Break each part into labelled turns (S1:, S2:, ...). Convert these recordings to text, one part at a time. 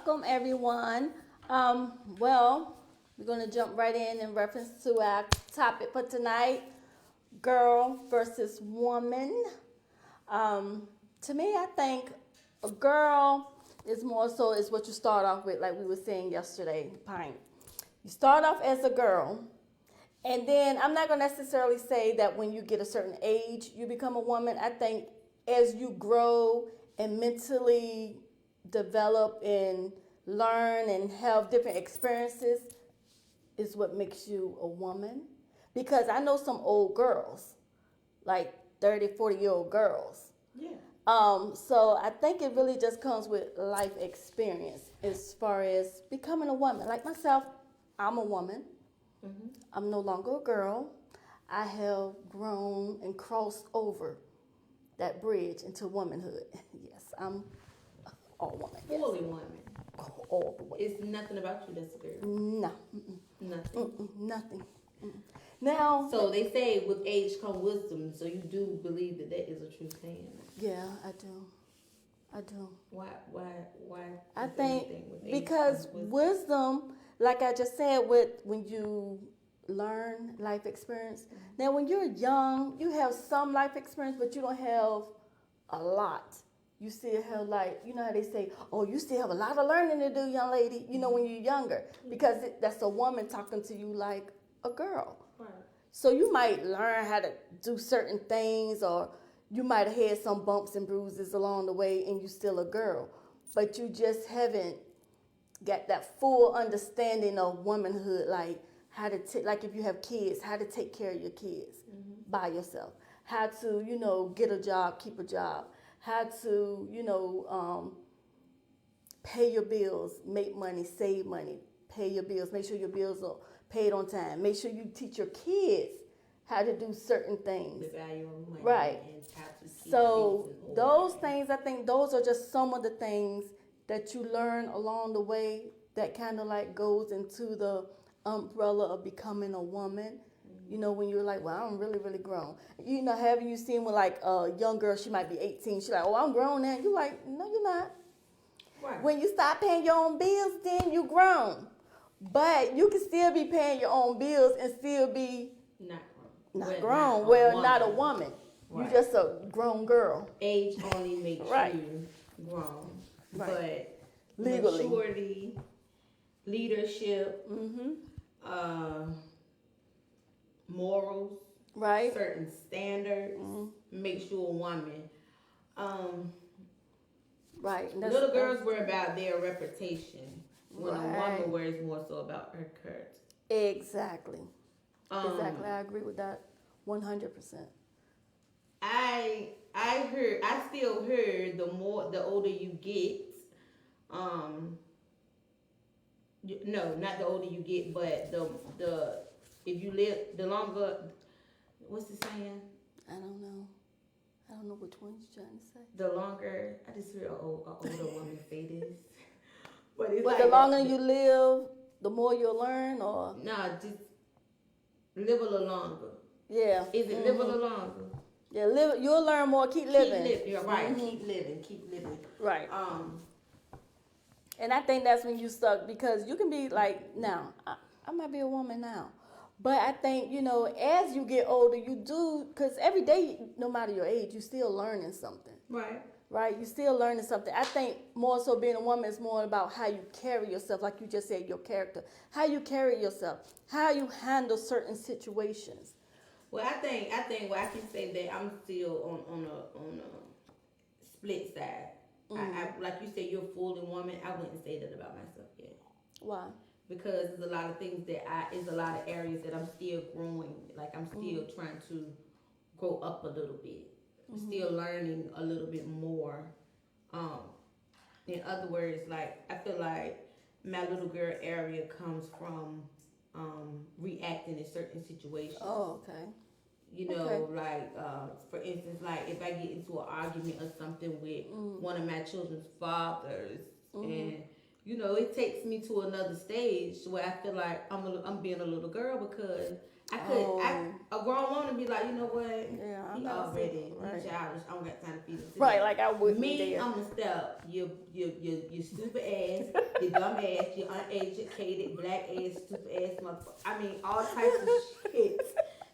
S1: Welcome, everyone. Well, we're going to jump right in reference to our topic for tonight, girl versus woman. To me, I think a girl is more so is what you start off with, like we were saying yesterday, Pint. You start off as a girl, and then I'm not going to necessarily say that when you get a certain age, you become a woman. I think as you grow and mentally develop and learn and have different experiences is what makes you a woman. Because I know some old girls, like 30, 40-year-old girls.
S2: Yeah.
S1: So I think it really just comes with life experience as far as becoming a woman. Like myself, I'm a woman.
S2: Mm-hmm.
S1: I'm no longer a girl. I have grown and crossed over that bridge into womanhood. Yes, I'm all woman. Yes.
S2: Fully woman.
S1: All the way.
S2: It's nothing about you that's a girl.
S1: No.
S2: Nothing.
S1: Nothing. Now.
S2: So they say with age come wisdom. So you do believe that that is a true saying.
S1: Yeah, I do.
S2: Why?
S1: I think because wisdom, like I just said, with when you learn life experience. Mm-hmm. Now, when you're young, you have some life experience, but you don't have a lot. You still have, like, you know how they say, oh, you still have a lot of learning to do, young lady, you know, when you're younger. Because that's a woman talking to you like a girl.
S2: Right.
S1: So you might learn how to do certain things, or you might have had some bumps and bruises along the way and you're still a girl. But you just haven't got that full understanding of womanhood, like how to take, like if you have kids, how to take care of your kids by yourself. How to, you know, get a job, keep a job. How to, you know, pay your bills, make money, save money, pay your bills, make sure your bills are paid on time. Make sure you teach your kids how to do certain things.
S2: The value of money.
S1: Right.
S2: And how to keep
S1: so
S2: things
S1: those things, I think those are just some of the things that you learn along the way that kind of like goes into the umbrella of becoming a woman. You know, when you're like, well, I'm really, really grown. You know, haven't you seen when, like, a young girl, she might be 18. She's like, oh, I'm grown now. You're like, no, you're not.
S2: Right.
S1: When you start paying your own bills, then you're grown. But you can still be paying your own bills and still be
S2: not
S1: grown. Well, not a woman.
S2: Right.
S1: You're just a grown girl.
S2: Age only makes you grown.
S1: Right.
S2: But
S1: legally.
S2: Maturity, leadership, morals,
S1: right,
S2: certain standards makes you a woman.
S1: Right.
S2: Little girls worry about their reputation, when a woman worries more so about her character.
S1: Exactly. Exactly. I agree with that 100%.
S2: I still heard the older you get, no, not the older you get, but the if you live, the longer, what's the saying?
S1: I don't know which one you're trying to say.
S2: The longer, I just heard an older woman say this. But
S1: like the longer you live, the more you'll learn, or?
S2: Nah, just live a little longer.
S1: Yeah.
S2: Is it live a little longer?
S1: Yeah, you'll learn more, keep living.
S2: You're right, keep living.
S1: Right. And I think that's when you stuck, because you can be like, now, I might be a woman now. But I think, you know, as you get older, you do, because every day, no matter your age, you're still learning something.
S2: Right.
S1: Right? You're still learning something. I think more so being a woman is more about how you carry yourself, like you just said, your character. How you carry yourself. How you handle certain situations.
S2: Well, I think well, I can say that I'm still on a split side. I like you said, you're a fully woman. I wouldn't say that about myself yet.
S1: Why?
S2: Because there's a lot of things there's a lot of areas that I'm still growing. Like I'm still trying to grow up a little bit. Still learning a little bit more. In other words, like I feel like my little girl area comes from reacting in certain situations.
S1: Oh, okay.
S2: You know, like for instance, like if I get into an argument or something with one of my children's fathers, and it takes me to another stage where I feel like I'm being a little girl because a grown woman be like, you know what,
S1: Yeah, I'm
S2: he
S1: not saying,
S2: already
S1: right.
S2: he childish. I don't got time to feed him.
S1: Right, like I wouldn't be
S2: Me,
S1: there.
S2: I'm gonna step your stupid ass, your dumb ass, your uneducated black ass, stupid ass motherfucker. I mean, all types of shit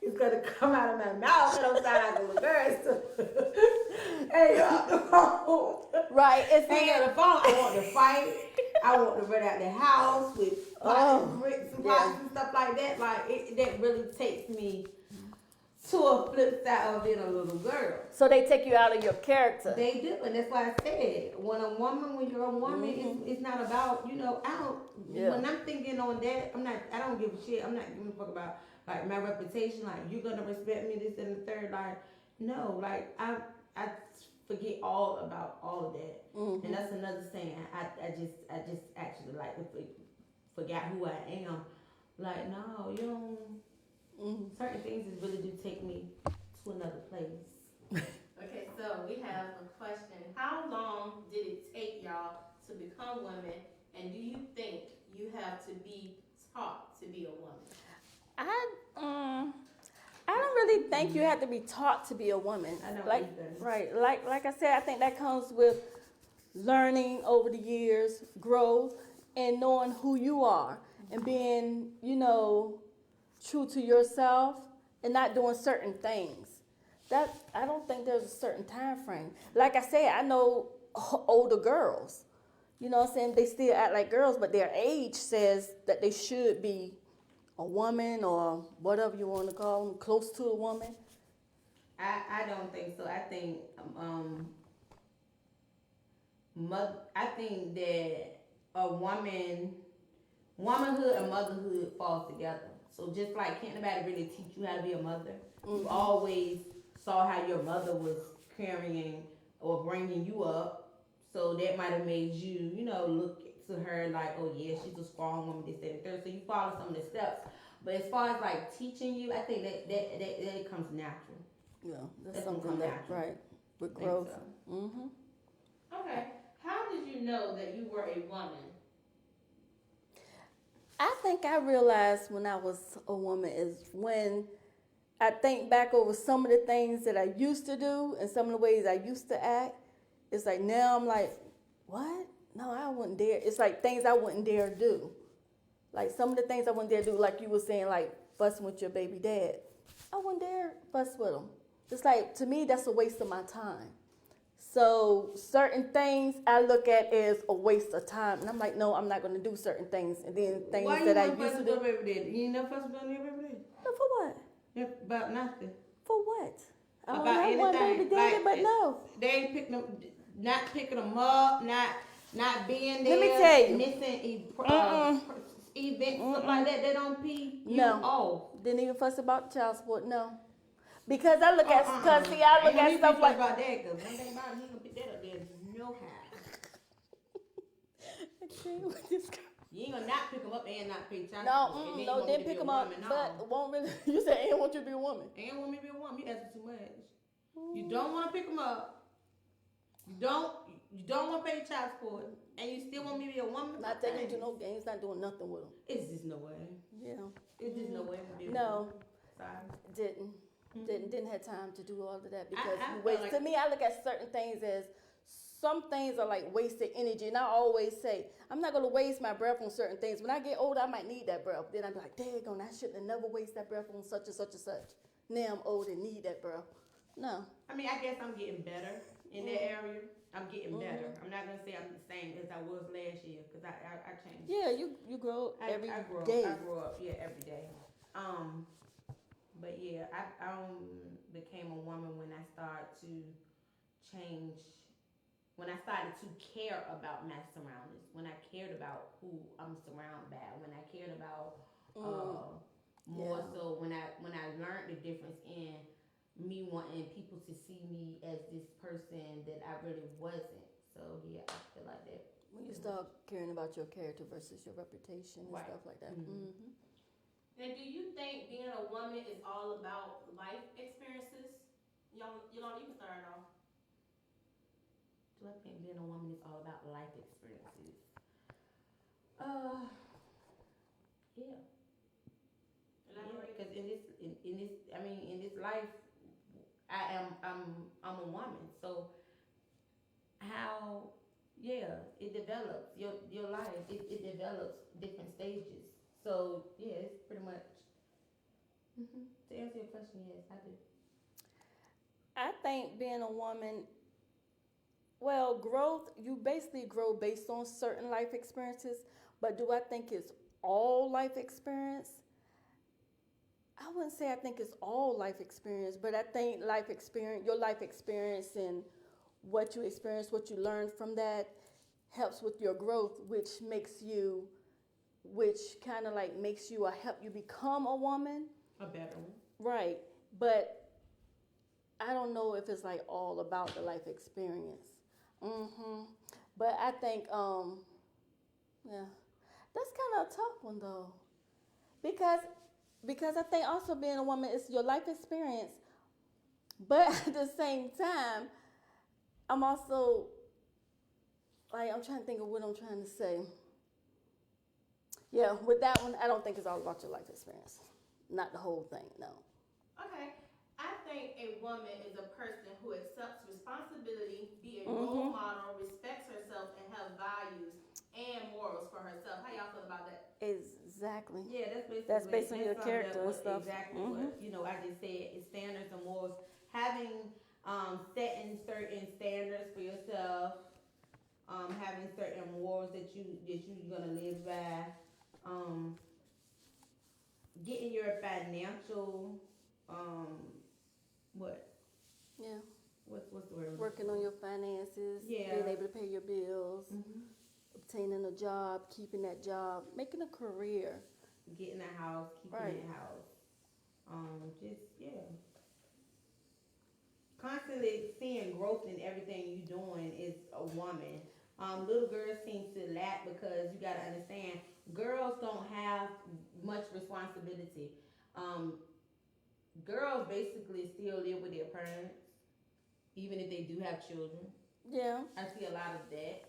S2: is gonna come out of my mouth. I don't sound like a little girl. So. Hey, y'all, the phone.
S1: Right, it's
S2: Hang on the phone. I want to fight. I want to run out the house with pots and bricks and pots and stuff like that. Like that really takes me to a flip side of being a little girl.
S1: So they take you out of your character.
S2: They do, and that's why I said when you're a woman, it's not about I don't.
S1: Yeah.
S2: When I'm thinking on that, I don't give a shit. I'm not giving a fuck about like my reputation. Like you're gonna respect me, this and the third. Like no, like I forget all about all of that, and that's another saying. I just actually like to forget who I am. Like no, you don't. Certain things just really do take me to another place.
S3: Okay, so we have a question. How long did it take y'all to become women, and do you think you have to be taught to be a woman?
S1: I don't really think you have to be taught to be a woman.
S2: I know
S1: like
S2: either.
S1: right, like I said, I think that comes with learning over the years, growth, and knowing who you are, and being true to yourself and not doing certain things. That I don't think there's a certain time frame. Like I said, I know older girls. You know what I'm saying? They still act like girls, but their age says that they should be a woman or whatever you want to call them, close to a woman.
S2: I don't think so. I think I think that womanhood and motherhood falls together. So just like can't nobody really teach you how to be a mother. You always saw how your mother was carrying or bringing you up. So that might have made you, look to her like, oh yeah, she's a strong woman, this, that, and third. So you follow some of the steps. But as far as like teaching you, I think that comes natural.
S1: Yeah, that's
S2: That
S1: something
S2: comes
S1: that
S2: natural.
S1: right with growth.
S2: So.
S3: Okay, how did you know that you were a woman?
S1: I think I realized when I was a woman is when I think back over some of the things that I used to do and some of the ways I used to act. It's like now I'm like, what? No, I wouldn't dare. It's like things I wouldn't dare do. Like some of the things I wouldn't dare do, like you were saying, like fussing with your baby dad. I wouldn't dare fuss with him. It's like, to me, that's a waste of my time. So certain things I look at as a waste of time. And I'm like, no, I'm not going to do certain things. And then things that I used to do.
S2: Why you baby daddy? You ain't never fuss about your baby daddy?
S1: No, for what?
S2: Yeah, about nothing.
S1: For what? I don't
S2: About
S1: have one
S2: anything.
S1: baby daddy,
S2: Like,
S1: but no.
S2: They ain't not picking them up, not being there.
S1: Let me tell you.
S2: Missing events, stuff like that. They don't pee you
S1: No.
S2: off.
S1: Didn't even fuss about child support, no. Because I look at, because see, I look at stuff like.
S2: About that, because one thing about it, he gonna pick that up there, no how.
S1: I can't with this girl.
S2: You ain't gonna not pick them up and not pay child
S1: No,
S2: support. And then
S1: no,
S2: you want me
S1: didn't
S2: to
S1: pick
S2: be a
S1: them up,
S2: woman.
S1: but won't really. You said, "Ain't want you to be a woman."
S2: And want me to be a woman. You asking too much. You don't want to pick them up. You don't want to pay child support, and you still want me to be a woman.
S1: Not taking you to no games, not doing nothing with them.
S2: It's just no way.
S1: Yeah.
S2: It's just no way for me.
S1: No.
S2: Sorry.
S1: Didn't have time to do all of that because
S2: I
S1: you waste.
S2: like,
S1: To me, I look at certain things as some things are like wasted energy, and I always say I'm not gonna waste my breath on certain things. When I get older, I might need that breath. Then I'm like, daggone, I shouldn't have never wasted that breath on such and such and such. Now I'm old and need that breath. No.
S2: I mean, I guess I'm getting better in that area. I'm getting better. I'm not gonna say I'm the same as I was last year because I changed.
S1: Yeah, you grow every
S2: I grow
S1: day.
S2: I grow up, every day. But yeah, I became a woman when I started to change. When I started to care about my surroundings, when I cared about who I'm surrounded by, when I cared about more so when I learned the difference in me wanting people to see me as this person that I really wasn't. So yeah, I feel like that.
S1: When you start caring about your character versus your reputation and
S2: Right.
S1: stuff like that.
S3: And do you think being a woman is all about life experiences? Y'all, you can start off.
S2: Do I think being a woman is all about life experiences? Yeah.
S3: Elaborate.
S2: Because in this life, I'm a woman. So how, yeah, it develops your life. It develops different stages. So yeah, it's pretty much. To answer your question, yes, I do.
S1: I think being a woman, well, growth, you basically grow based on certain life experiences, but do I think it's all life experience? I wouldn't say I think it's all life experience, but I think life experience, your life experience and what you experience, what you learn from that helps with your growth, which kind of like makes you or help you become a woman.
S2: A better one.
S1: Right. But I don't know if it's like all about the life experience. But I think, yeah, that's kind of a tough one though, because I think also being a woman is your life experience, but at the same time, I'm also like I'm trying to think of what I'm trying to say. Yeah, with that one, I don't think it's all about your life experience, not the whole thing. No.
S3: Okay. I think a woman is a person who accepts responsibility, be a role model, respects herself, and have values and morals for herself. How y'all feel about that?
S1: Exactly.
S2: Yeah,
S1: That's based on your character and stuff.
S2: Exactly what I just said. Is standards and morals. Having setting certain standards for yourself. Having certain morals that you're gonna live by. Getting your financial what?
S1: Yeah.
S2: What's the word?
S1: Working on your finances,
S2: Yeah.
S1: being able to pay your bills, obtaining a job, keeping that job, making a career.
S2: Getting a house, keeping
S1: Right.
S2: that house. Just yeah. Constantly seeing growth in everything you're doing is a woman. Little girls seem to lack because you gotta understand, girls don't have much responsibility. Um, Girls basically still live with their parents, even if they do have children.
S1: Yeah.
S2: I see a lot of that.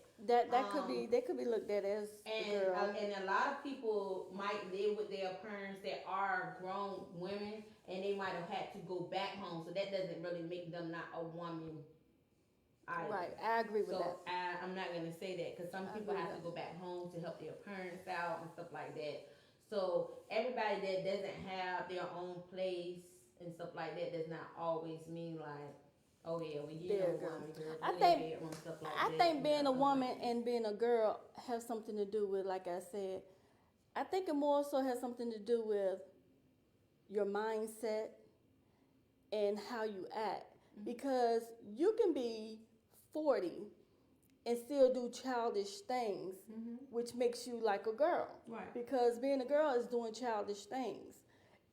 S1: That could be they could be looked at as the girl.
S2: And a lot of people might live with their parents that are grown women, and they might have had to go back home. So that doesn't really make them not a woman either.
S1: Right, I agree with that.
S2: So I'm not gonna say that because some people have to go back home to help their parents out and stuff like that. So everybody that doesn't have their own place and stuff like that does not always mean like, oh yeah, well you know, woman, girl,
S1: I think being a woman and being a girl has something to do with, like I said, I think it more so has something to do with your mindset and how you act. Because you can be 40 and still do childish things, which makes you like a girl.
S2: Right.
S1: Because being a girl is doing childish things.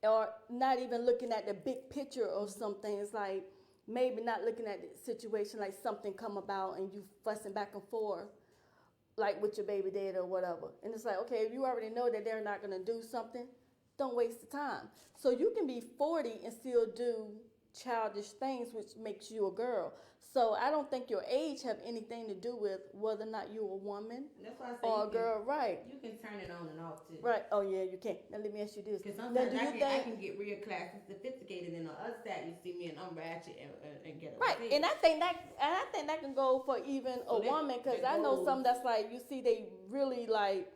S1: Or not even looking at the big picture of something. It's like maybe not looking at the situation like something come about and you fussing back and forth like with your baby dad or whatever. And it's like, okay, if you already know that they're not going to do something, don't waste the time. So you can be 40 and still do childish things, which makes you a girl. So I don't think your age have anything to do with whether or not you're a woman or a girl. Right.
S2: You can turn it on and off too.
S1: Right. Oh yeah, you can. Now let me ask you this.
S2: Because sometimes I can get real classy, sophisticated, and on the other side you see me and I'm ratchet and get
S1: right. And I think that can go for even a woman, because I know some that's like, you see they really like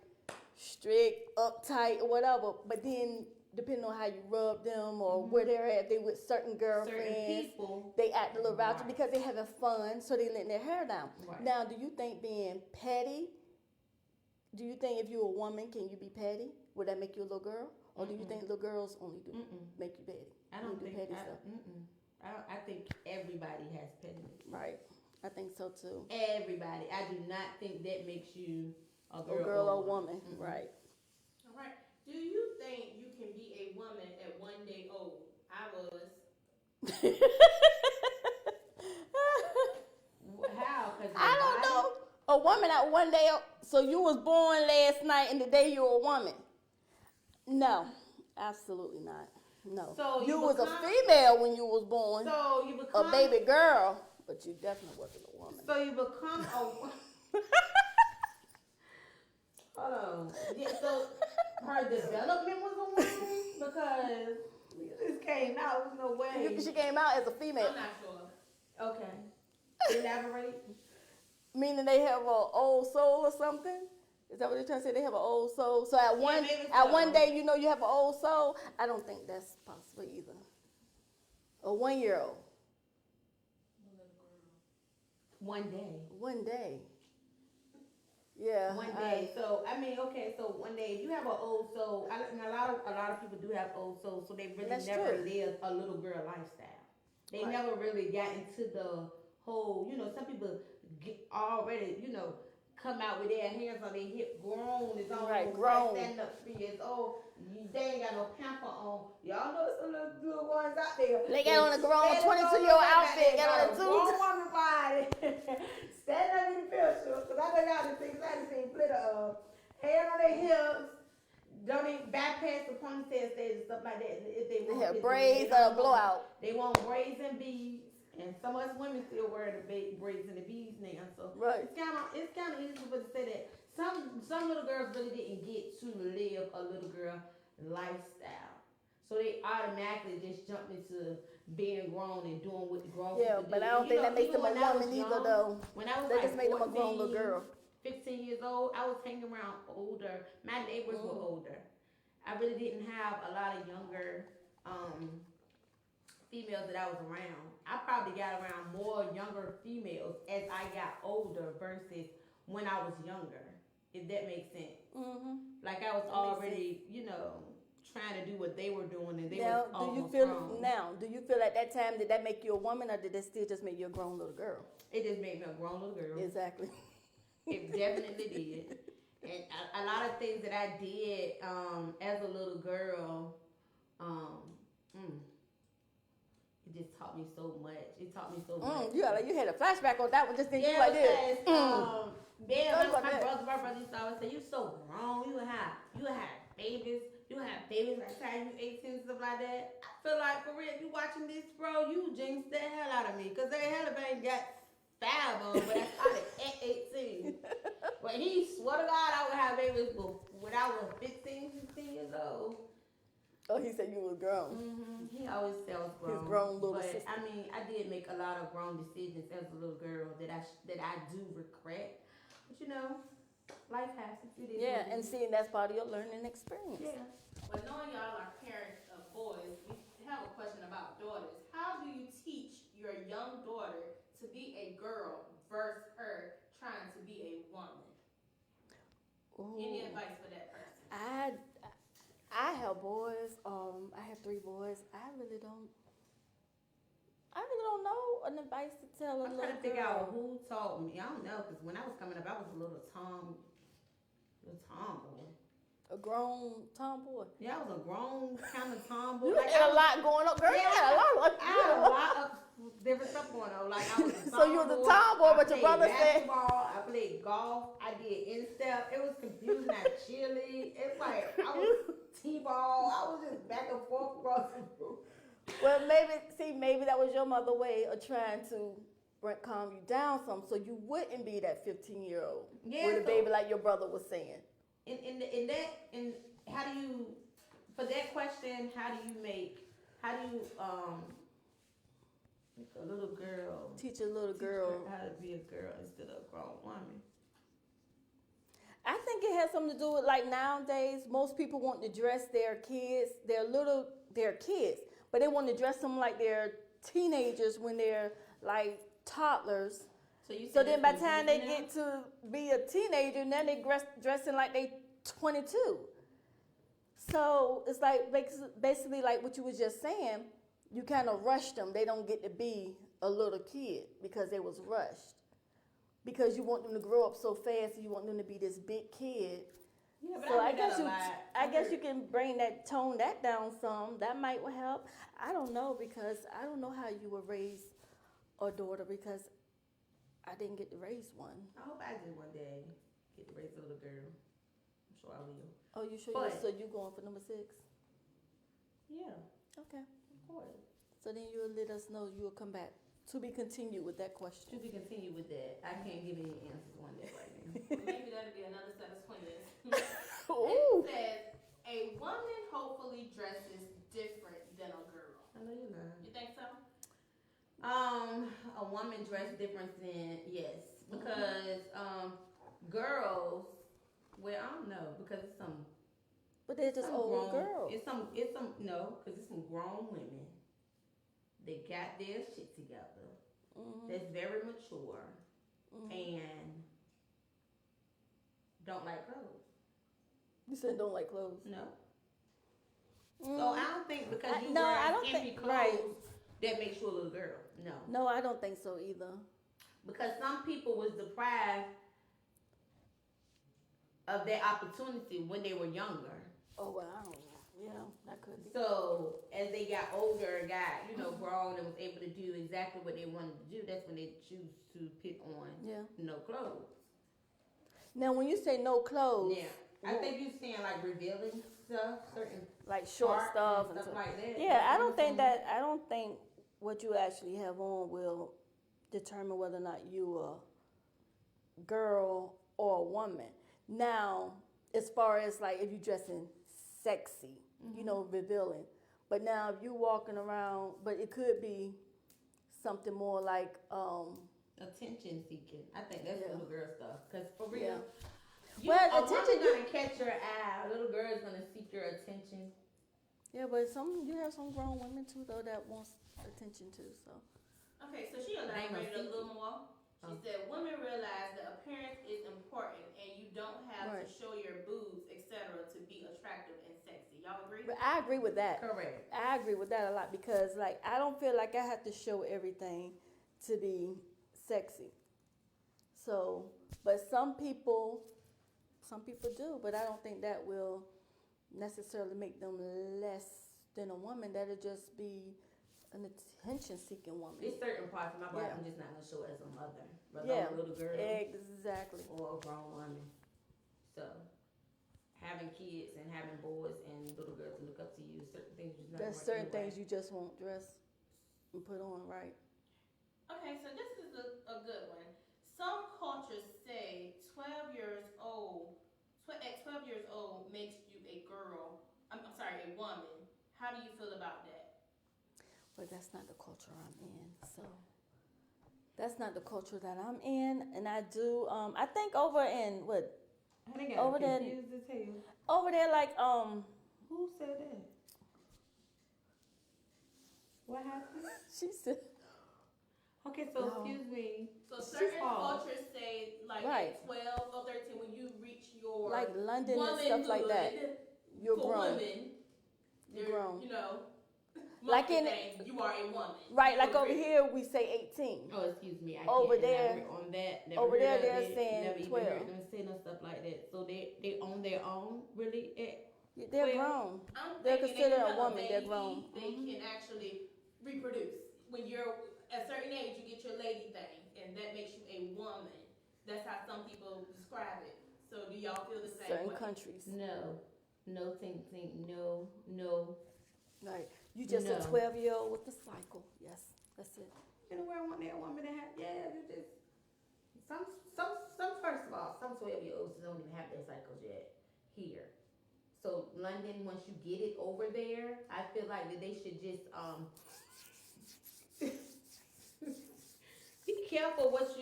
S1: strict, uptight or whatever, but then depending on how you rub them or where they're at, they with certain girlfriends, they act a little ratchet because they having fun, so they letting their hair down.
S2: Right.
S1: Now, do you think being petty, do you think if you're a woman, can you be petty? Would that make you a little girl? Or do you think little girls only do make you petty?
S2: I don't think
S1: petty stuff.
S2: I think everybody has pettiness.
S1: Right. I think so too.
S2: Everybody. I do not think that makes you a
S1: girl or a woman. Right.
S3: All right. Do you think you can be a woman at 1 day old? I was.
S2: How?
S1: I don't know. A woman at 1 day old. So you was born last night and the day you were a woman? No, absolutely not. No. So you was a female when you was born.
S2: So you become
S1: a baby girl, but you definitely wasn't a woman.
S2: So you become a Hold on. Yeah, so her development was a woman because it just came out. There's no way.
S1: She came out as a female,
S3: I'm not sure.
S2: Okay. Elaborate.
S1: meaning they have an old soul or something. Is that what they're trying to say? They have an old soul. So at one
S2: maybe
S1: at
S2: so.
S1: one day, you know, you have an old soul. I don't think that's possible either. A 1-year-old.
S2: One day.
S1: One day. Yeah.
S2: One day. So I mean, okay. So one day, if you have an old soul, and a lot of people do have old souls, so they really
S1: That's
S2: never
S1: true.
S2: lived a little girl lifestyle. They
S1: Right.
S2: never really got into the whole. You know, some people get already. You know, come out with their hands on their hip, grown. It's almost
S1: Right,
S2: like
S1: grown.
S2: standing up 3 years old. They ain't got no pamper on. Y'all know some little ones out there.
S1: They got on a grown
S2: Standing
S1: 22-year-old
S2: on
S1: outfit, got on a
S2: grown
S1: suit.
S2: woman body. Standing up in the picture, because I know y'all done things I done seen plenty of. Hand on their hips. Don't even bypass the ponytail stage and stuff like that. If they
S1: They
S2: want
S1: have
S2: it,
S1: braids
S2: they
S1: or a
S2: don't want-
S1: blowout.
S2: They want braids and beads. And some of us women still wear the braids and the beads now. So
S1: Right.
S2: it's kind of easy for to say that some little girls really didn't get to live a little girl lifestyle. So they automatically just jumped into being grown and doing what the grown
S1: Yeah,
S2: people
S1: but
S2: do.
S1: I don't
S2: And,
S1: think
S2: you
S1: that
S2: know,
S1: makes
S2: even
S1: them a
S2: when I was
S1: woman either,
S2: young,
S1: though.
S2: When I was
S1: That
S2: like
S1: just made them a grown little
S2: 14,
S1: girl.
S2: 15 years old, I was hanging around older. My neighbors were older. I really didn't have a lot of younger females that I was around. I probably got around more younger females as I got older versus when I was younger, if that makes sense.
S1: Mm-hmm.
S2: Like I was
S1: That makes
S2: already, you know, trying to do what they were doing and they
S1: Now,
S2: were
S1: do you
S2: almost
S1: feel
S2: grown.
S1: do you feel at that time did that make you a woman or did it still just make you a grown little girl?
S2: It just made me a grown little girl.
S1: Exactly.
S2: It definitely did. And a lot of things that I did as a little girl, it just taught me so much. It taught me so much.
S1: You had a flashback on that one just then.
S2: Yeah,
S1: You like this.
S2: My brother used to always say, "You so grown. You have babies. You have babies by the time you 18 and stuff like that." I feel like for real, if you watching this, bro, you jinxed the hell out of me, cause they hell of ain't got 5 on, but I started at 18. But he swear to God, I would have babies when I was 15, 16 years old.
S1: Oh, he said you was grown.
S2: He always said I was grown.
S1: His grown little
S2: but
S1: sister.
S2: I mean, I did make a lot of grown decisions as a little girl that I do regret. But you know, life happens. It is
S1: Yeah,
S2: what it
S1: and
S2: is.
S1: seeing that's part of your learning experience.
S2: Yeah.
S3: But knowing y'all are parents of boys, we have a question about daughters. How do you teach your young daughter to be a girl versus her trying to be a woman?
S1: Ooh.
S3: Any advice for that person?
S1: I have boys. I have 3 boys. I really don't know an advice to tell a
S2: I'm
S1: little
S2: trying to figure out
S1: girl.
S2: who taught me. I don't know, because when I was coming up, I was a little tomboy.
S1: A grown tomboy.
S2: Yeah, I was a grown kind of tomboy.
S1: You
S2: Like,
S1: had
S2: I
S1: a
S2: was-
S1: lot going on, girl.
S2: Yeah,
S1: You had a lot.
S2: I had a lot of different stuff going on. Like I was a
S1: So you was a tomboy,
S2: I
S1: but your
S2: played
S1: brother said-
S2: basketball, I played golf. I did instep. It was confusing. I cheerlead. It's like I was t-ball. I was just back and forth across the room.
S1: Well, maybe that was your mother way of trying to calm you down some, so you wouldn't be that 15-year-old
S2: Yeah,
S1: with a
S2: so-
S1: baby like your brother was saying.
S2: How do you, for that question, how do you make a little girl
S1: Teach a little
S2: teach
S1: girl.
S2: her how to be a girl instead of a grown woman?
S1: I think it has something to do with like nowadays, most people want to dress their kids, their kids, but they want to dress them like they're teenagers when they're like toddlers. So then by the time they get to be a teenager, then they dressing like they 22. So it's like basically like what you was just saying, you kind of rush them. They don't get to be a little kid because they was rushed. Because you want them to grow up so fast, and you want them to be this big kid.
S2: Yeah, but
S1: So
S2: I
S1: I
S2: heard
S1: guess
S2: that a lot.
S1: I guess you can tone that down some. That might help. I don't know because I don't know how you would raise a daughter because I didn't get to raise one.
S2: I hope I do one day get to raise a little girl. I'm sure I will.
S1: Oh, you sure?
S2: But-
S1: So you going for number 6?
S2: Yeah,
S1: Okay.
S2: of course.
S1: So then you'll let us know. You'll come back to be continued with that
S2: To
S1: question.
S2: be continued with that. I can't give any answers one day right now.
S3: Maybe that'll be another set of twins.
S1: Ooh.
S3: It says a woman hopefully dresses different than a girl.
S2: I know you're lying.
S3: You think so?
S2: A woman dressed different than yes, because girls. Well, I don't know because it's some.
S1: But they're just
S2: Some
S1: old
S2: grown,
S1: girls.
S2: it's some no, because it's some grown women. They got their shit together.
S1: Mm-hmm.
S2: That's very mature
S1: Mm-hmm.
S2: and don't like clothes.
S1: You said don't like clothes.
S2: No.
S1: Mm.
S2: So I don't think because you
S1: no,
S2: wear
S1: I don't
S2: skimpy
S1: think
S2: clothes
S1: right.
S2: that makes you a little girl. No.
S1: No, I don't think so either.
S2: Because some people was deprived of their opportunity when they were younger.
S1: Oh well, I don't know. Yeah, that could be.
S2: So as they got older and got, grown and was able to do exactly what they wanted to do, that's when they choose to pick on no clothes.
S1: Now when you say no clothes,
S2: Yeah. I think you're saying like revealing stuff, certain
S1: like short stuff
S2: and stuff like that.
S1: Yeah, I don't think what you actually have on will determine whether or not you a girl or a woman. Now, as far as like if you dressing sexy, revealing. But now if you walking around, but it could be something more like
S2: attention seeking. I think that's little girl stuff. Cause for real,
S1: well,
S2: attention gonna catch your eye. A little girl is gonna seek your attention.
S1: Yeah, but you have some grown women too though that wants attention too. So.
S3: Okay, so she elaborated a little more. She said, women realize that appearance is important and you don't have to show your boobs, etc., to be attractive and sexy. Y'all agree?
S1: But I agree with that.
S2: Correct.
S1: I agree with that a lot because, like, I don't feel like I have to show everything to be sexy. So, but some people do, but I don't think that will necessarily make them less than a woman. That'll just be an attention-seeking woman.
S2: There's certain parts of my body I'm just not gonna show as a mother, whether
S1: Yeah,
S2: I'm a little girl,
S1: exactly,
S2: or a grown woman. So, having kids and having boys and little girls to look up to you, certain things just not.
S1: There's certain things you just won't dress and put on, right?
S3: Okay, so this is a good one. Some cultures say 12 years old, at 12 years old makes you a girl. I'm sorry, a woman. How do you feel about that?
S1: But that's not the culture I'm in. So that's not the culture that I'm in. And I do, I think over in what?
S2: I think
S1: over
S2: I'm
S1: there,
S2: confused as hell.
S1: Over there, like,
S2: who said that? What happened?
S1: She said.
S2: Okay, so excuse me.
S3: So certain cultures say like at 12 or 13 when you reach your
S1: like London and stuff like that. You're grown.
S3: Women,
S1: you're grown.
S3: Like in you are a woman.
S1: Right, like over here we say 18.
S2: Oh, excuse me. I
S1: over
S2: can't
S1: there
S2: on that. Never
S1: over there
S2: heard
S1: they're
S2: it,
S1: saying
S2: never
S1: 12.
S2: Even heard them say no stuff like that. So they on their own, really?
S1: They're grown. They're considered a woman. They're grown.
S3: They can actually reproduce. When you're at a certain age, you get your lady thing, and that makes you a woman. That's how some people describe it. So do y'all feel the same
S1: Certain
S3: way?
S1: countries.
S2: No. No.
S1: Right. You just a 12-year-old with the cycle. Yes, that's it.
S2: You know where I want that woman to have? Yeah, you just some. First of all, some 12-year-olds don't even have their cycles yet here. So London, once you get it over there, I feel like that they should just be careful what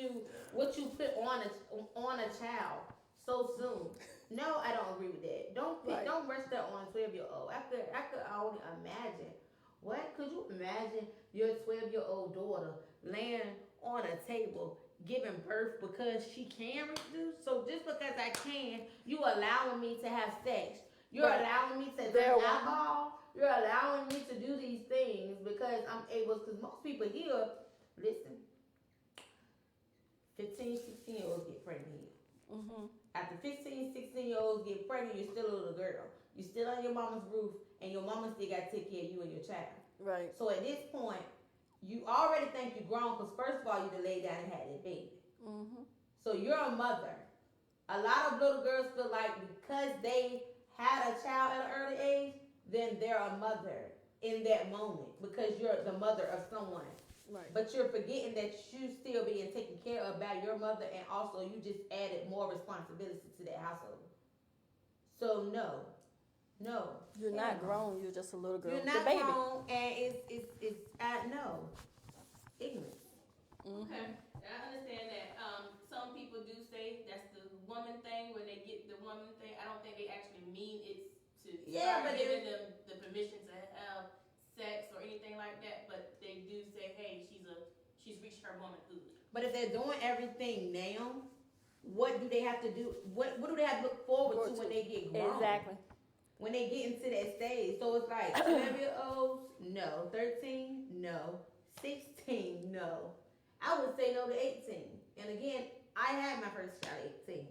S2: you put on a child so soon. No, I don't agree with that. Don't rush that on a 12-year-old. I could only imagine. What could you imagine your 12-year-old daughter laying on a table giving birth because she can reproduce? So just because I can, you allowing me to have sex. You're allowing me to drink alcohol. You're allowing me to do these things because I'm able. Because most people here, listen, 15, 16-year-olds get pregnant here.
S1: Mm-hmm.
S2: After 15, 16-year-olds get pregnant, you're still a little girl. You're still on your mama's roof, and your mama still got to take care of you and your child.
S1: Right.
S2: So at this point, you already think you're grown because first of all, you done laid down and had that baby.
S1: Mm-hmm.
S2: So you're a mother. A lot of little girls feel like because they had a child at an early age, then they're a mother in that moment because you're the mother of someone.
S1: Right.
S2: But you're forgetting that you still being taken care of by your mother, and also you just added more responsibility to that household. So no.
S1: You're
S2: Hell
S1: not
S2: no.
S1: grown. You're just a little girl.
S2: You're
S1: The
S2: not
S1: baby.
S2: grown, and it's no ignorance.
S3: Okay, I understand that. Some people do say that's the woman thing when they get the woman thing. I don't think they actually mean it's to
S2: Yeah,
S3: start
S2: but
S3: giving them the permission to have sex or anything like that. But they do say, hey, she's reached her womanhood.
S2: But if they're doing everything now, what do they have to do? What do they have to look forward to when they get grown?
S1: Exactly.
S2: When they get into that stage. So it's like 12-year-olds, no. 13, no. 16, no. I would say no to 18. And again, I had my first child at 18.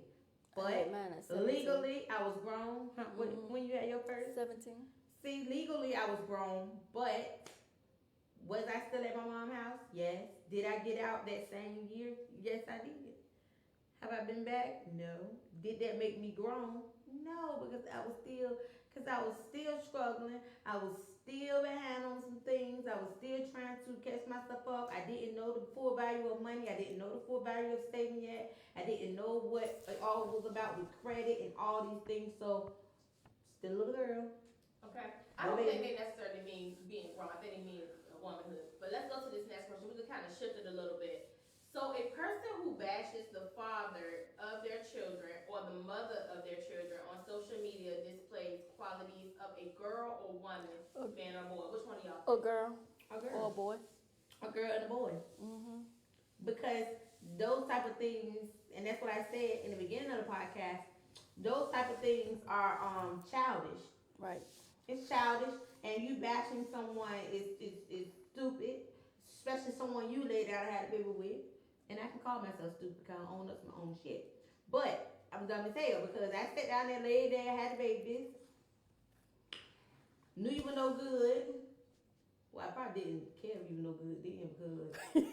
S1: I had
S2: But
S1: mine at 17.
S2: legally, I was grown. When you had your first?
S1: 17.
S2: See, legally, I was grown. But was I still at my mom's house? Yes. Did I get out that same year? Yes, I did. Have I been back? No. Did that make me grown? No, because I was still struggling. I was still behind on some things. I was still trying to catch myself up. I didn't know the full value of money. I didn't know the full value of saving yet. I didn't know what it all was about with credit and all these things. So, still a little girl.
S3: Okay. I don't think they necessarily mean being grown. I think they mean womanhood. But let's go to this next question. We just kind of shifted a little bit. So a person who bashes the father of their children or the mother of their children on social media displays qualities of a girl or woman, man or boy. Which one of y'all?
S1: A girl.
S2: A
S1: Or a
S2: girl.
S1: boy.
S2: A girl and a boy.
S1: Mm-hmm.
S2: Because those type of things, and that's what I said in the beginning of the podcast, those type of things are childish.
S1: Right.
S2: It's childish, and you bashing someone is stupid, especially someone you laid out and had a baby with. And I can call myself stupid because I own up to my own shit. But I'm dumb as hell because I sat down there, laid there, had babies, knew you were no good. Well, I probably didn't care if you were no good then because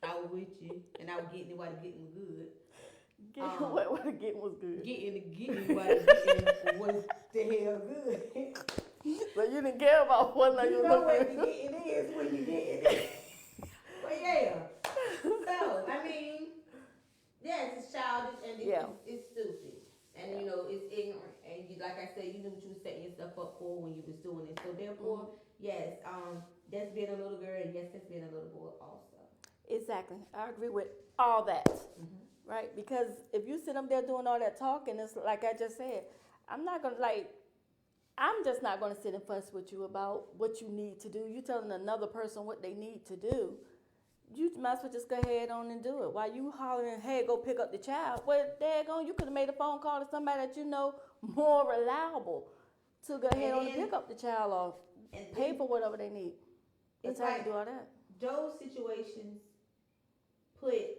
S2: I was with you and I was getting it while the getting was good.
S1: What the getting was good.
S2: Getting while the getting was the hell good.
S1: So you didn't care about what like
S2: You know what the getting is when you getting it. But yeah. So, I mean, yes, it's childish and it's stupid. And, you know, it's ignorant. And you, like I said, you knew what you were setting yourself up for when you was doing it. So, therefore, yes, that's being a little girl and yes, that's being a little boy also.
S1: Exactly. I agree with all that. Mm-hmm. Right? Because if you sit up there doing all that talking, it's like I just said, I'm just not going to sit and fuss with you about what you need to do. You telling another person what they need to do. You might as well just go ahead on and do it. While you hollering, hey, go pick up the child. Well, daggone, you could have made a phone call to somebody that you know more reliable to go ahead on and pick up the child or pay for whatever they need. That's how you do all that.
S2: Those situations put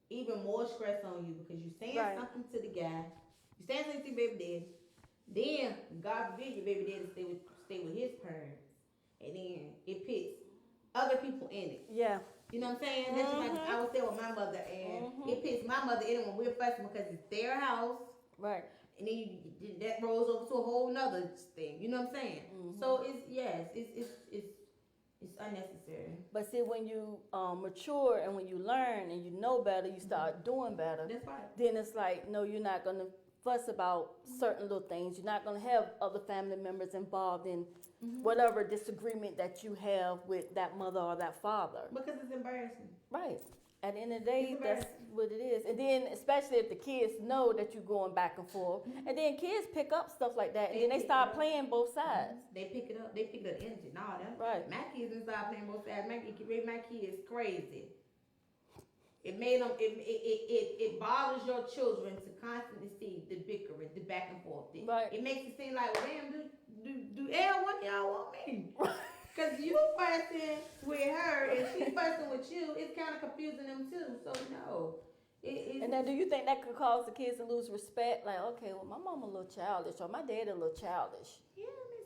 S2: even more stress on you because you're saying something to the guy, you're saying something to your baby daddy, then God forbid your baby daddy stay with his parents, and then it puts other people in it.
S1: Yeah.
S2: You know what I'm saying? That's like I was there with my mother, and it pissed my mother in when we're fussing because it's their house.
S1: Right.
S2: And then that rolls over to a whole nother thing. You know what I'm saying? So it's unnecessary.
S1: But see, when you mature and when you learn and you know better, you start doing better.
S2: That's right.
S1: Then it's like, no, you're not going to fuss about certain little things. You're not going to have other family members involved in whatever disagreement that you have with that mother or that father.
S2: Because it's embarrassing.
S1: Right. At the end of the day, that's what it is. And then, especially if the kids know that you're going back and forth, and then kids pick up stuff like that, and then they start playing both sides.
S2: They pick it up. They pick up the energy. No, that
S1: right.
S2: My kids didn't start playing both sides. My kids crazy. It made them. It bothers your children to constantly see the bickering, the back and forth.
S1: Right.
S2: It makes it seem like, well, damn, do what y'all want me? Because you fussing with her and she fussing with you, it's kind of confusing them too. So no. And
S1: now, do you think that could cause the kids to lose respect? Like, okay, well, my mom a little childish, or my dad a little childish.
S2: Yeah,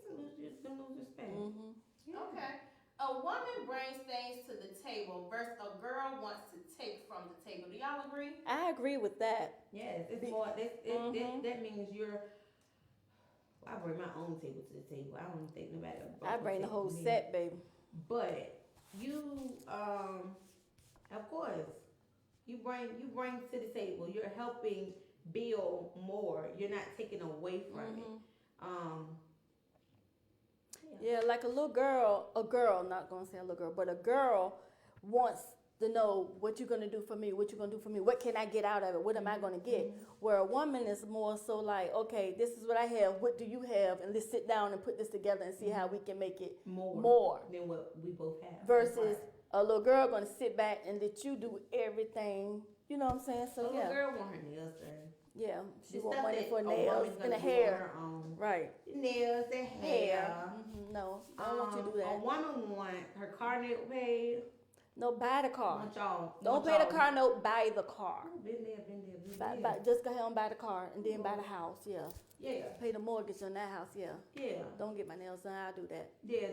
S2: it makes them lose respect.
S3: Yeah. Okay. A woman brings things to the table versus a girl wants to take from the table. Do y'all agree?
S1: I agree with that.
S2: Yes, it's more. That means you're. I bring my own table to the table. I don't think nobody.
S1: I bring the whole set, baby.
S2: But you, of course, you bring to the table. You're helping build more. You're not taking away from it.
S1: Yeah, like a girl, not gonna say a little girl, but a girl wants to know what you're gonna do for me, what can I get out of it, what am I gonna get? Where a woman is more so like, okay, this is what I have, what do you have, and let's sit down and put this together and see how we can make it more
S2: than what we both have.
S1: Versus a little girl gonna sit back and let you do everything. You know what I'm saying? So
S2: a little girl want her nails done.
S1: Yeah, she
S2: The
S1: want
S2: stuff
S1: money
S2: that
S1: for
S2: a
S1: nails
S2: woman's
S1: and
S2: gonna
S1: the
S2: do
S1: hair.
S2: on her own.
S1: Right.
S2: Nails and hair.
S1: No, I don't want you to do
S2: A
S1: that.
S2: woman want her car note paid.
S1: No, buy the car. Don't
S2: want
S1: pay the car note, buy the car.
S2: Been there.
S1: Just go ahead and buy the car and then buy the house, yeah.
S2: Yeah.
S1: Pay the mortgage on that house, yeah.
S2: Yeah.
S1: Don't get my nails done, I'll do that.
S2: Yeah,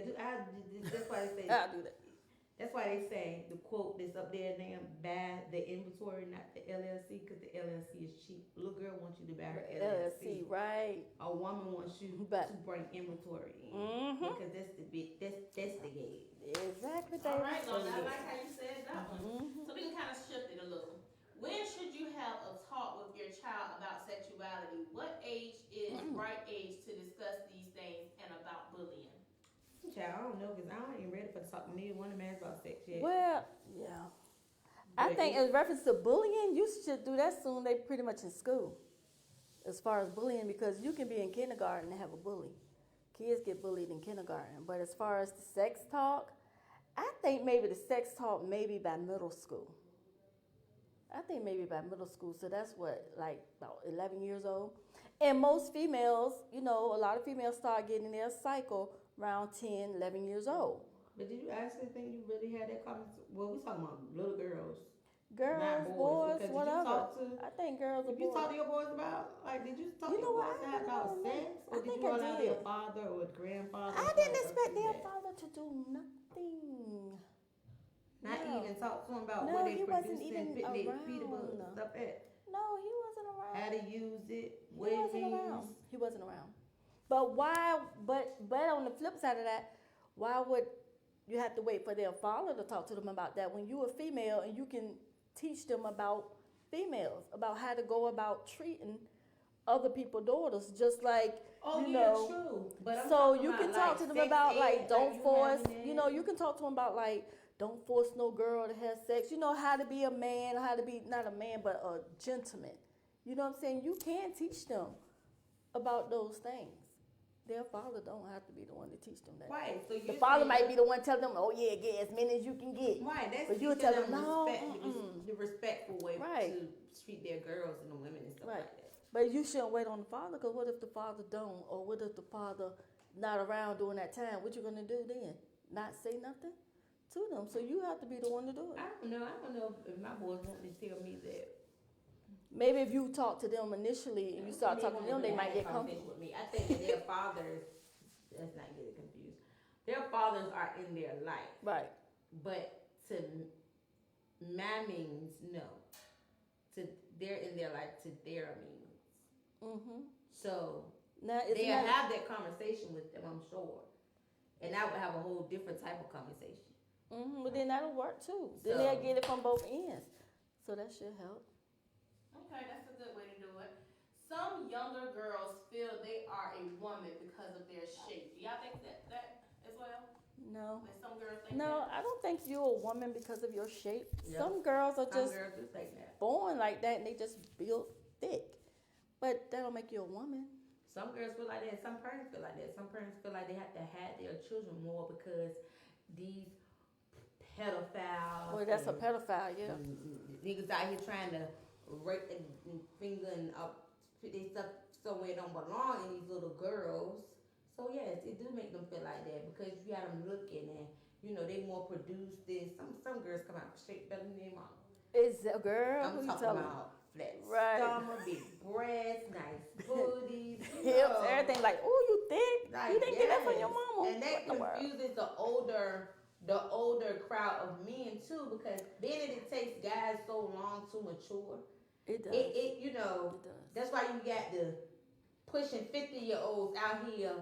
S2: that's why they say.
S1: I'll do that.
S2: That's why they say the quote that's up there now, buy the inventory, not the LLC, because the LLC is cheap. Little girl wants you to buy her LLC.
S1: Right.
S2: A woman wants you to bring inventory in. Because that's the game.
S1: Exactly,
S3: All right, Lorna, I like how you said that one. So we can kind of shift it a little. When should you have a talk with your child about sexuality? What age is right age to discuss these things and about bullying?
S2: Child, I don't know, because I ain't ready for the talk to neither one of them about sex yet.
S1: Well, yeah. I think in reference to bullying, you should do that soon. They pretty much in school as far as bullying, because you can be in kindergarten and have a bully. Kids get bullied in kindergarten. But as far as the sex talk, I think maybe the sex talk maybe by middle school. So that's what, like about 11 years old. And most females, a lot of females start getting their cycle around 10, 11 years old.
S2: But did you actually think you really had that conversation? Well, we talking about little girls.
S1: Girls, boys, whatever. I think girls are boys.
S2: Did you talk to your boys about, did you talk to your boys about sex? Or did you allow their father or grandfather?
S1: I didn't expect their father to do nothing.
S2: Not even talk to them about what they producing, putting their feedable stuff at.
S1: No, he wasn't around.
S2: How to use it, what it means.
S1: He wasn't around. But why, but on the flip side of that, why would you have to wait for their father to talk to them about that when you're a female and you can teach them about females, about how to go about treating other people's daughters, just like,
S2: true. But
S1: so you can talk to them about, don't force, you can talk to them about, don't force no girl to have sex. How to be a man, how to be, not a man, but a gentleman. You know what I'm saying? You can teach them about those things. Their father don't have to be the one to teach them that.
S2: Right. So
S1: the father might be the one telling them, oh yeah, get as many as you can get.
S2: Right. That's
S1: but you tell them,
S2: the respectful way to treat their girls and the women and stuff like that.
S1: But you shouldn't wait on the father, because what if the father don't? Or what if the father not around during that time? What you going to do then? Not say nothing to them. So you have to be the one to do it.
S2: I don't know if my boys want to tell me that.
S1: Maybe if you talk to them initially and you start talking to them, they might get comfortable
S2: with me. I think that their fathers, let's not get it confused. Their fathers are in their life.
S1: Right.
S2: But to my means, no. They're in their life to their means. Mm-hmm. So now, they'll have that conversation with them, I'm sure. And I would have a whole different type of conversation.
S1: Mm-hmm. But then that'll work too. Then they'll get it from both ends. So that should help.
S3: Okay, that's a good way to do it. Some younger girls feel they are a woman because of their shape. Do y'all think that as well?
S1: No.
S3: Like some girls think
S1: that? I don't think you're a woman because of your shape. Yep. Some girls are just born like that and they just built thick. But that don't make you a woman.
S2: Some girls feel like that. Some parents feel like that. Some parents feel like they have to have their children more because these pedophiles.
S1: Well, that's a pedophile, yeah.
S2: Niggas out here trying to rape and finger and put their stuff somewhere it don't belong in these little girls. So yes, it do make them feel like that because you got them looking and they more produced than some girls come out straight better than their mama.
S1: Is a girl?
S2: I'm talking about flat stomach, big breasts, nice booties,
S1: hips, everything. Like, oh, you thick?
S2: Like,
S1: you didn't get that from your mama.
S2: And that confuses the older crowd of men too, because then it takes guys so long to mature.
S1: It does.
S2: It does. That's why you got the pushing 50-year-olds out here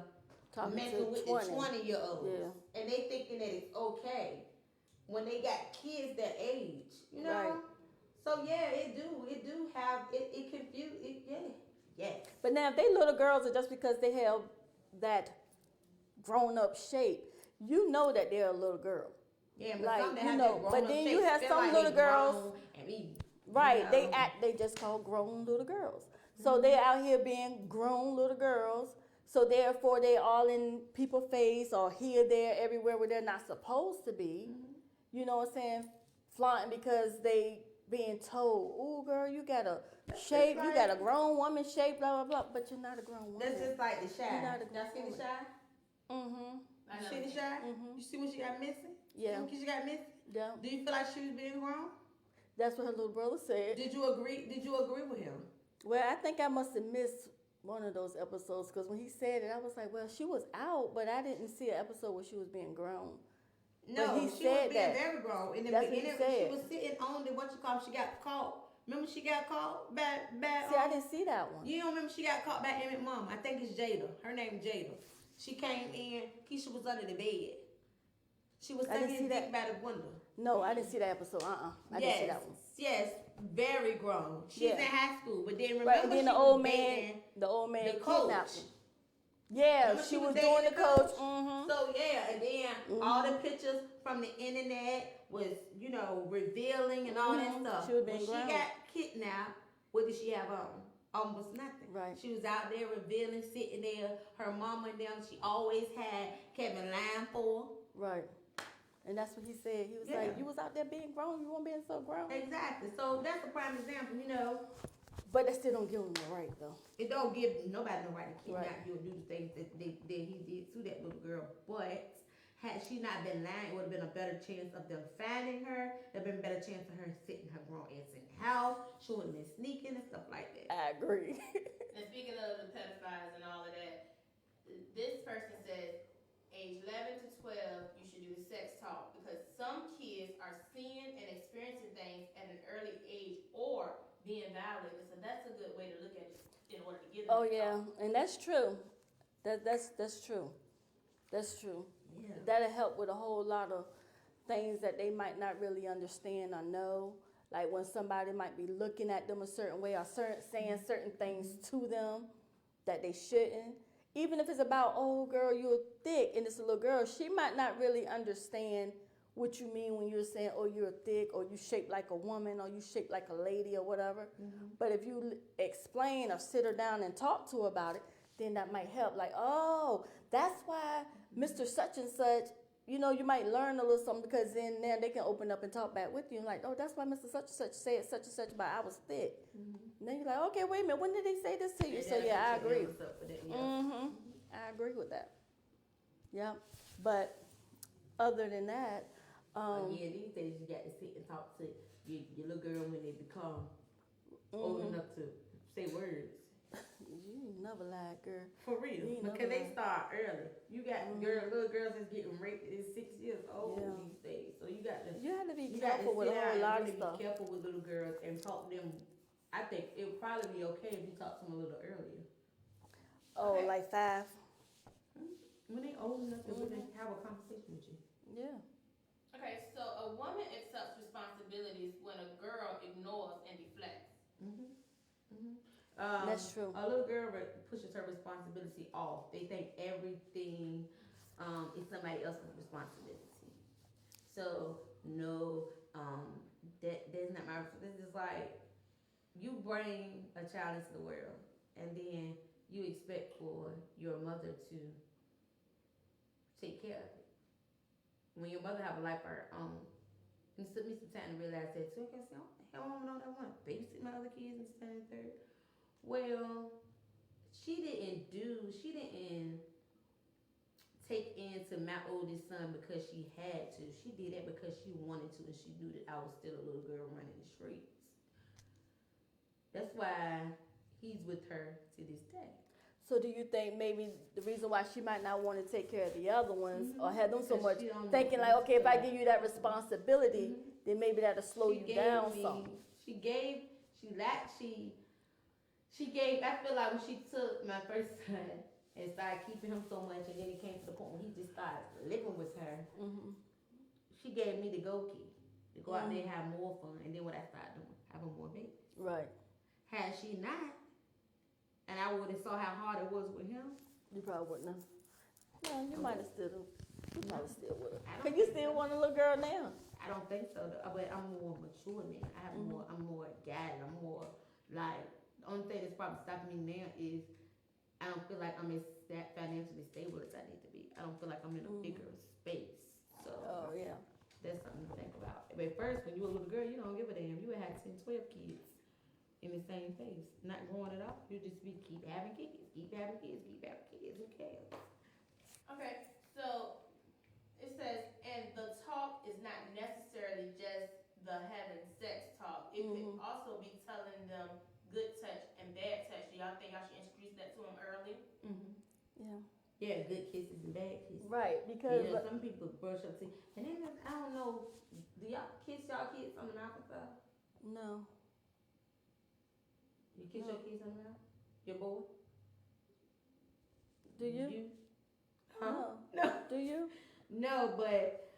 S2: messing with the 20-year-olds, and they thinking that it's okay when they got kids that age,
S1: Right.
S2: So yeah, it do have it confuse it. Yeah, yes.
S1: But now, if they little girls, are just because they have that grown up shape, you know that they're a little girl.
S2: Yeah, but
S1: Like,
S2: some that
S1: you
S2: have
S1: know,
S2: that grown
S1: but
S2: up
S1: then
S2: shape
S1: you have
S2: feel
S1: some
S2: like
S1: little
S2: they
S1: girls,
S2: grown and be,
S1: right?
S2: you know.
S1: They just call grown little girls. So they out here being grown little girls. So therefore, they all in people's face or here, there, everywhere where they're not supposed to be. You know what I'm saying? Flaunting because they being told, "Oh, girl, you got a shape, you got a grown woman shape, blah blah blah." But you're not a grown woman.
S2: That's just like the Shy.
S1: You're not a grown
S2: Y'all see the
S1: woman.
S2: Shy?
S1: Mm-hmm.
S2: You see the Shy?
S1: Mhm.
S2: You see what she got missing?
S1: Yeah.
S2: See what she got missing?
S1: Yeah.
S2: Do you feel like she was being grown?
S1: That's what her little brother said.
S2: Did you agree? Did you agree with him?
S1: Well, I think I must have missed one of those episodes because when he said it, I was like, well, she was out, but I didn't see an episode where she was being grown.
S2: No,
S1: But he
S2: she
S1: said
S2: was being
S1: that.
S2: very grown. In the
S1: That's what he
S2: beginning,
S1: said.
S2: she was sitting on the what you call. She got caught. Remember, she got caught back.
S1: See, I didn't see that one.
S2: You don't remember she got caught by Emmett mom. I think it's Jada. Her name Jada. She came in. Keisha was under the bed. She was
S1: I didn't
S2: sucking
S1: see
S2: his dick
S1: that.
S2: by the window.
S1: No, I didn't see that episode. I didn't see that one.
S2: Yes, very grown. She's
S1: Yeah.
S2: in high school, but then remember
S1: Right, and then
S2: she
S1: the
S2: was
S1: old
S2: dating
S1: man, the old man
S2: the
S1: kidnapped
S2: coach.
S1: him. Yeah,
S2: Remember
S1: she was
S2: dating
S1: doing the coach. Mm-hmm.
S2: So yeah, and then all the pictures from the internet was, you know, revealing and all that stuff.
S1: She was
S2: When
S1: being
S2: she
S1: grown.
S2: got kidnapped, what did she have on? Almost nothing.
S1: Right.
S2: She was out there revealing, sitting there. Her mama and them, she always had Kevin lying for.
S1: Right. And that's what he said. He was
S2: Yeah.
S1: like, you was out there being grown. You weren't being so grown.
S2: Exactly. So that's a prime example, you know.
S1: But that still don't give him the right, though.
S2: It don't give nobody no right to kidnap
S1: Right.
S2: you or do the things that he did to that little girl. But had she not been lying, it would have been a better chance of them finding her. There'd been a better chance of her sitting her grown ass in the house. She wouldn't been sneaking and stuff like that.
S1: I agree.
S3: And speaking of the pedophiles and all of that, this person says age 11 to 12, you should do the sex talk because some kids are seeing and experiencing things at an early age or being violated. So that's a good way to look at it in order to get them.
S1: Oh
S3: to
S1: yeah,
S3: talk.
S1: and that's true. That's true. That's true.
S2: Yeah.
S1: That'll help with a whole lot of things that they might not really understand or know. Like when somebody might be looking at them a certain way or saying certain things to them that they shouldn't. Even if it's about, oh girl, you're thick, and it's a little girl, she might not really understand what you mean when you're saying, oh, you're thick, or you shaped like a woman, or you shaped like a lady, or whatever. But if you explain or sit her down and talk to her about it, then that might help. Like, oh, that's why Mr. Such and Such, you know, you might learn a little something because then now they can open up and talk back with you. And like, oh, that's why Mr. Such and Such said such and such about I was thick. And then you're like, okay, wait a minute, when did they say this to you? So yeah, I agree. I agree with that. Yeah, but other than that,
S2: Yeah, these days you got to sit and talk to your little girl when they become old enough to say words.
S1: you never lied, girl.
S2: For real,
S1: You ain't
S2: because
S1: never
S2: they
S1: lied.
S2: start early. You got little girls that's getting raped at 6 years old
S1: Yeah.
S2: these days. So you got to
S1: You have to be
S2: you got to
S1: careful with
S2: sit
S1: a
S2: down
S1: whole
S2: and
S1: lot
S2: really
S1: of stuff.
S2: be careful with little girls and talk to them. I think it would probably be okay if you talk to them a little earlier.
S1: Oh,
S2: Okay.
S1: like 5?
S2: When they old enough to really have a conversation with you.
S1: Yeah.
S3: Okay, so a woman accepts responsibilities when a girl ignores and deflects.
S1: That's true.
S2: A little girl pushes her responsibility off. They think everything is somebody else's responsibility. So no, that's not my. This is like you bring a child into the world, and then you expect for your mother to take care of it. When your mother have a life of her own, it took me some time to realize that too. I can say, oh, hell, I don't know that one. Babysit my other kids and second and third. Well, she didn't take into my oldest son because she had to. She did that because she wanted to, and she knew that I was still a little girl running the streets. That's why he's with her to this day.
S1: So do you think maybe the reason why she might not want to take care of the other ones or have them so
S2: Because
S1: much,
S2: she don't
S1: thinking
S2: want
S1: like, okay, if I
S2: to.
S1: give you that responsibility, then maybe that'll slow you down some.
S2: I feel like when she took my first son and started keeping him so much, and then it came to the point when he just started living with her, she gave me the go key to go out there and have more fun. And then what I started doing, I having more babies.
S1: Right.
S2: Had she not, and I would have saw how hard it was with him.
S1: You probably wouldn't have. No, you might have still. You probably still would
S2: I
S1: have.
S2: don't
S1: Cause you
S2: think
S1: still
S2: so.
S1: want a little girl now.
S2: I don't think so, but I'm more mature now. I have more. I'm more guided. I'm more like the only thing that's probably stopping me now is I don't feel like I'm as that financially stable as I need to be. I don't feel like I'm in a bigger space. So
S1: Oh yeah.
S2: that's something to think about. But first, when you were a little girl, you don't give a damn. You would have 10, 12 kids in the same phase, not growing it up. You just be keep having kids, keep having kids, keep having kids. Who cares?
S3: Okay, so it says, and the talk is not necessarily just the having sex talk. It could also be telling them good touch and bad touch. Do y'all think y'all should introduce that to them early?
S1: Yeah.
S2: Yeah, good kisses and bad kisses.
S1: Right. Because
S2: You know, some people brush up teeth, and then I don't know. Do y'all kiss y'all kids on the mouth and stuff?
S1: no.
S2: You kiss your kids on the mouth? Your boy?
S1: Do you?
S2: Huh?
S1: No.
S2: No.
S1: Do you?
S2: No, but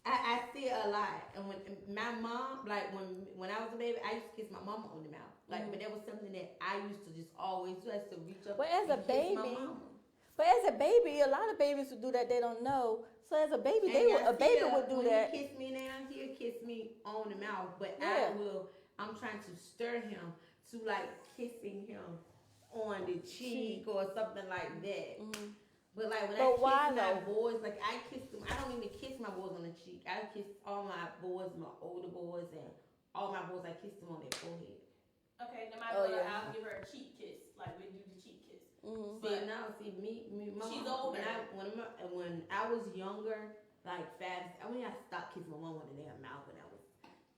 S2: I see it a lot. And when my mom, like when I was a baby, I used to kiss my mama on the mouth. Like, but that was something that I used to just always do. I used to reach up
S1: But as a
S2: and kiss my
S1: baby,
S2: mama.
S1: But as a baby, a lot of babies would do that. They don't know. So as a baby,
S2: And
S1: a baby would do
S2: when
S1: that.
S2: He kiss me now, he'll kiss me on the mouth. But
S1: Yeah.
S2: I'm trying to stir him to like kissing him on the cheek or something like that. But like when
S1: But
S2: I
S1: why
S2: kiss my
S1: though?
S2: boys, like I kiss them. I don't even kiss my boys on the cheek. I kiss all my boys, my older boys, and all my boys. I kiss them on their forehead.
S3: Okay, now my
S1: Oh,
S3: daughter,
S1: yeah.
S3: I'll give her a cheek kiss. Like we do the cheek kiss.
S2: See now, me, my
S3: She's
S2: mom,
S3: older.
S2: When I was younger, like fast, I mean I stopped kissing my mom on the damn mouth when I was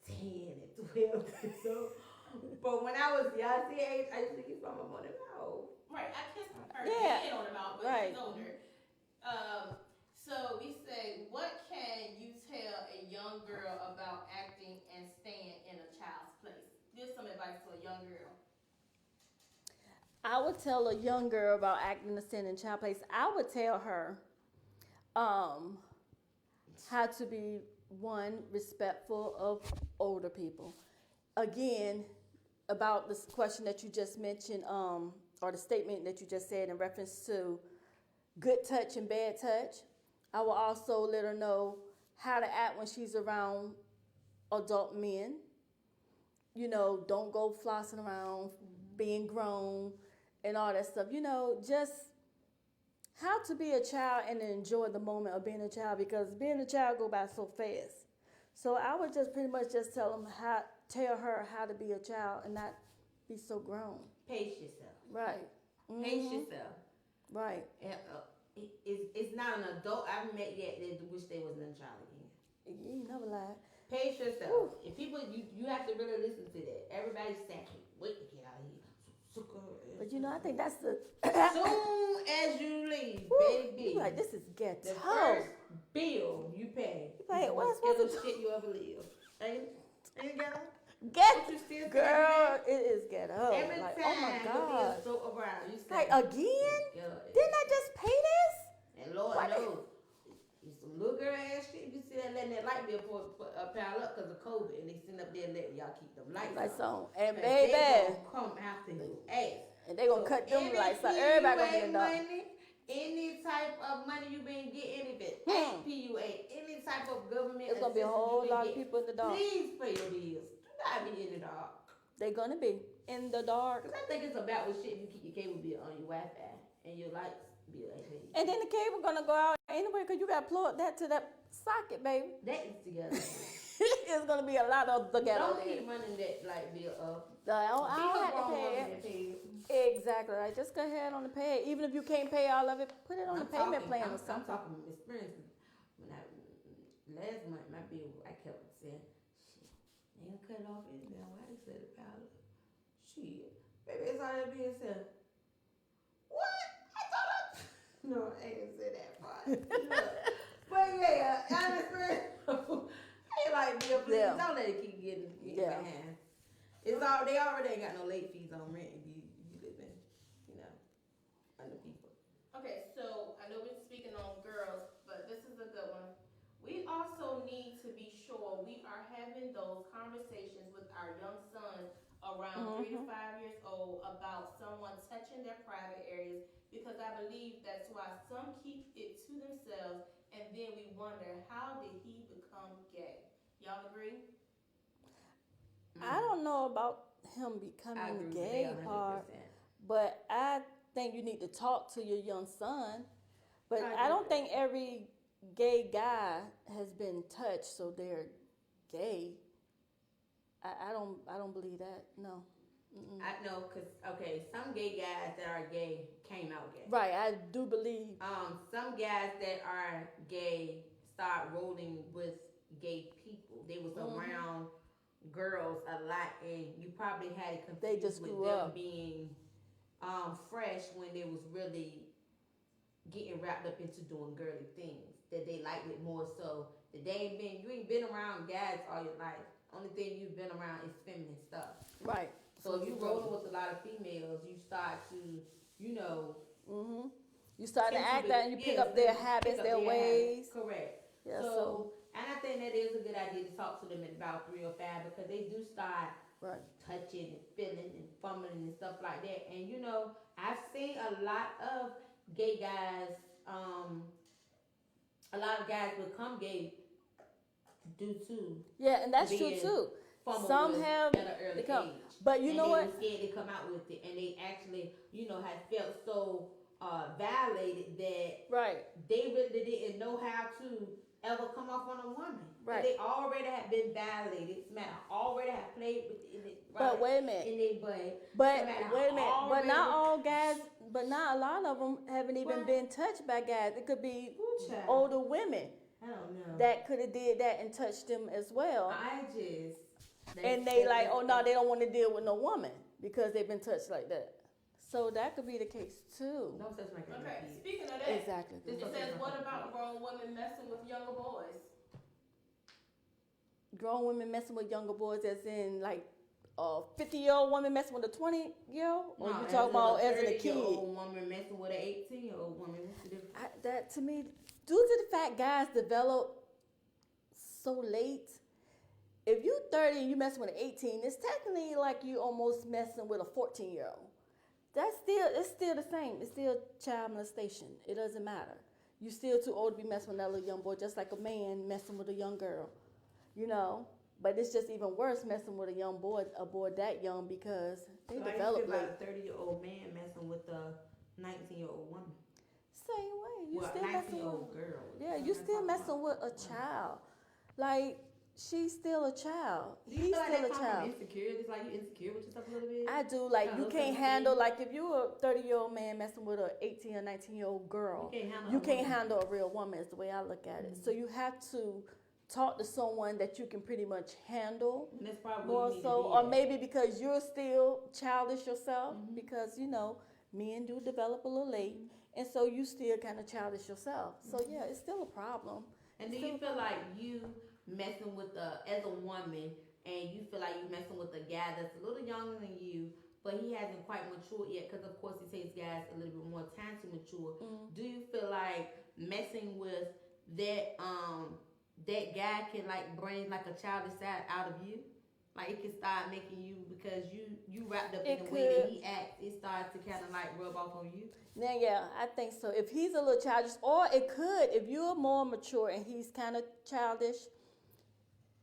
S2: 10 and 12. So, but when I was young, age, I used to kiss my mom on the mouth.
S3: Right, I kissed her
S1: Yeah.
S3: head on the mouth, but
S1: Right.
S3: she's older. So we say, what can you tell a young girl about acting and staying in a child's place? Give some advice to a young girl.
S1: I would tell a young girl about acting the sin in child place. I would tell her how to be, one, respectful of older people. Again, about this question that you just mentioned, or the statement that you just said in reference to good touch and bad touch. I will also let her know how to act when she's around adult men. You know, don't go flossing around, being grown, and all that stuff. You know, just how to be a child and enjoy the moment of being a child, because being a child go by so fast. So I would just pretty much just tell her how to be a child and not be so grown.
S2: Pace yourself.
S1: Right.
S2: Pace yourself.
S1: Right.
S2: And, it's not an adult I've met yet that wish they was in a child again.
S1: You never lied.
S2: Pace yourself. If people, you have to really listen to that. Everybody's saying, wait to get out of here.
S1: But you know, I think that's the
S2: Soon as you leave, baby.
S1: You like, this is ghetto.
S2: The first bill you pay.
S1: You pay what's
S2: the
S1: supposed to
S2: shit you ever live. Ain't ghetto?
S1: Ghetto.
S2: Don't you still say
S1: Girl,
S2: every
S1: it is ghetto.
S2: Every
S1: Like,
S2: time
S1: oh my God.
S2: the so around, you say,
S1: Like, again?
S2: Girl,
S1: Didn't I just pay this?
S2: and Lord
S1: Why
S2: knows, it's some little girl ass shit. You see that letting that light bill pile up because of COVID, and they sitting up there letting y'all keep them lights
S1: Lights
S2: on.
S1: on. And
S2: They
S1: baby.
S2: gonna come after your ass.
S1: And they gonna cut them lights out. Everybody gonna be in dark.
S2: money, any type of money you been getting, if it ain't PUA, any type of government,
S1: There's gonna be a
S2: assistance
S1: whole
S2: you been
S1: lot of
S2: getting,
S1: people in the dark.
S2: Please pay your bills. Do not be in the dark.
S1: They gonna be in the dark.
S2: Cause I think it's about what shit if you keep your cable bill on your Wi-Fi and your lights bill ain't paid.
S1: And then the cable gonna go out anyway, because you gotta plug that to that socket, baby.
S2: That is together.
S1: It's gonna be a lot of the ghetto
S2: Don't
S1: there.
S2: keep running that light bill up.
S1: I'll have to
S2: Be a
S1: pay
S2: grown
S1: it.
S2: woman and pay it.
S1: Exactly. Like, just go ahead on the pay. Even if you can't pay all of it, put it on the payment plan or
S2: I'm
S1: something.
S2: talking from experience. When last month my bill, I kept saying, shit, they gonna cut it off anything. Why they said it pile up? Shit, baby, it's all that being said. What? I thought I. No, I ain't say that part. Look. But yeah, I'm experienced. I like bill, please
S1: Yeah.
S2: don't let it keep getting
S1: Yeah.
S2: behind. It's all they already ain't got no late fees on rent if you living, under people.
S3: Okay, so I know we're speaking on girls, but this is a good one. We also need to be sure we are having those conversations with our young sons around 3 to 5 years old about someone touching their private areas, because I believe that's why some keep it to themselves, and then we wonder, how did he become gay? Y'all agree?
S1: I don't know about him
S2: I
S1: becoming
S2: agree with
S1: gay
S2: that
S1: part,
S2: 100%.
S1: but I think you need to talk to your young son. But
S2: I
S1: I
S2: agree
S1: don't
S2: with
S1: think every gay guy has been touched, so they're gay. I don't believe that. No. Mm-mm.
S2: I know, cause okay, some gay guys that are gay came out gay.
S1: Right, I do believe.
S2: Some guys that are gay start rolling with gay people. They was around girls a lot, and you probably had it confused
S1: They just
S2: with
S1: grew
S2: them
S1: up.
S2: being fresh when they was really getting wrapped up into doing girly things. That they liked it more so. That you ain't been around guys all your life. Only thing you've been around is feminine stuff.
S1: Right.
S2: So if you rolling with a lot of females, you start to, you know,
S1: You start to
S2: tend
S1: act
S2: be-
S1: out and you pick
S2: yeah,
S1: up their
S2: pick
S1: habits,
S2: up
S1: their ways.
S2: habits. Correct.
S1: Yeah,
S2: So, and I think that is a good idea to talk to them at about 3 or 5, because they do start
S1: Right.
S2: touching and feeling and fumbling and stuff like that. And you know, I've seen a lot of gay guys, a lot of guys become gay due to
S1: Yeah, and that's true
S2: being
S1: too.
S2: fumbled
S1: Some
S2: with
S1: have
S2: at an early
S1: become,
S2: age.
S1: but you
S2: And
S1: know
S2: they
S1: what?
S2: were scared to come out with it, and they actually, you know, had felt so violated that
S1: Right.
S2: they really didn't know how to ever come off on a woman.
S1: Right.
S2: They already had been violated. Somebody already had played with it in it,
S1: But wait a minute.
S2: in their butt.
S1: But
S2: Somebody
S1: wait a minute. But
S2: already-
S1: not all guys. But not a lot of them haven't even
S2: Well-
S1: been touched by guys. It could be
S2: Ooh, child.
S1: older women
S2: I don't know.
S1: that could have did that and touched them as well. And they like, oh no, they don't want to deal with no woman because they've been touched like that. So that could be the case too.
S2: No such like that.
S3: Okay, speaking of that,
S1: Exactly.
S3: it says, what about grown women messing with younger boys?
S1: Grown women messing with younger boys, as in like a 50-year-old woman messing with a 20-year-old, or you talking about as in a kid?
S2: Old woman messing with an 18-year-old woman. What's the difference?
S1: That to me, due to the fact guys develop so late. If you 30 and you messing with an 18, it's technically like you almost messing with a 14-year-old. It's still the same. It's still child molestation. It doesn't matter. You still too old to be messing with that little young boy, just like a man messing with a young girl, you know. But it's just even worse messing with a young boy, a boy that young, because they develop late.
S2: About a 30-year-old man messing with a 19-year-old woman.
S1: Same way. You
S2: Well,
S1: still
S2: a
S1: messing
S2: 19-year-old
S1: with.
S2: girl.
S1: Yeah, you still messing with a child. Like, she's still a child.
S2: Do you
S1: He's
S2: feel like
S1: still a
S2: that come from
S1: child.
S2: insecurity? It's like you insecure with yourself a little bit?
S1: I do. Like,
S2: Kinda
S1: you
S2: look
S1: can't
S2: at
S1: handle,
S2: me.
S1: like, if you're a 30-year-old man messing with a 18 or 19-year-old girl, you can't handle a real woman, is the way I look at it. So you have to talk to someone that you can pretty much handle
S2: And that's probably
S1: more
S2: what you need
S1: so,
S2: to be
S1: or
S2: at.
S1: maybe because you're still childish yourself, because, you know, men do develop a little late, and so you still kind of childish yourself. So yeah, it's still a problem.
S2: And do you feel like you messing with as a woman, and you feel like you messing with a guy that's a little younger than you, but he hasn't quite matured yet, because of course it takes guys a little bit more time to mature. Do you feel like messing with that guy can like bring like a childish side out of you? Like it can start making you, because you wrapped up in the way that he acts, it starts to kind of like rub off on you.
S1: Now, yeah, I think so. If he's a little childish, or it could, if you're more mature and he's kind of childish,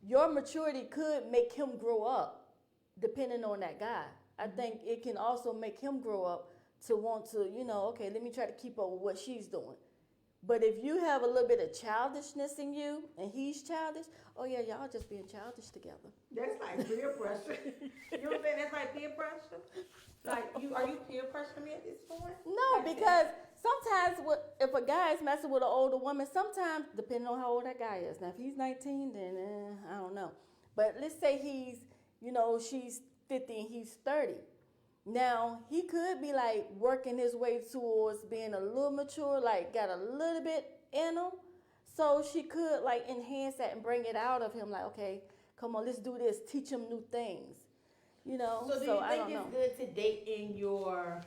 S1: your maturity could make him grow up, depending on that guy. I think it can also make him grow up to want to, you know, okay, let me try to keep up with what she's doing. But if you have a little bit of childishness in you and he's childish, oh yeah, y'all just being childish together.
S2: That's like peer pressure. You know what I'm saying? That's like peer pressure. Like, are you peer pressuring me at this point?
S1: No, because sometimes if a guy is messing with an older woman, sometimes, depending on how old that guy is. Now, if he's 19, then I don't know. But let's say he's, you know, she's 50 and he's 30. Now, he could be like working his way towards being a little mature, like got a little bit in him. So she could like enhance that and bring it out of him, like, okay, come on, let's do this, teach him new things. You know,
S2: So do you
S1: I
S2: think
S1: don't
S2: it's
S1: know.
S2: good to date in your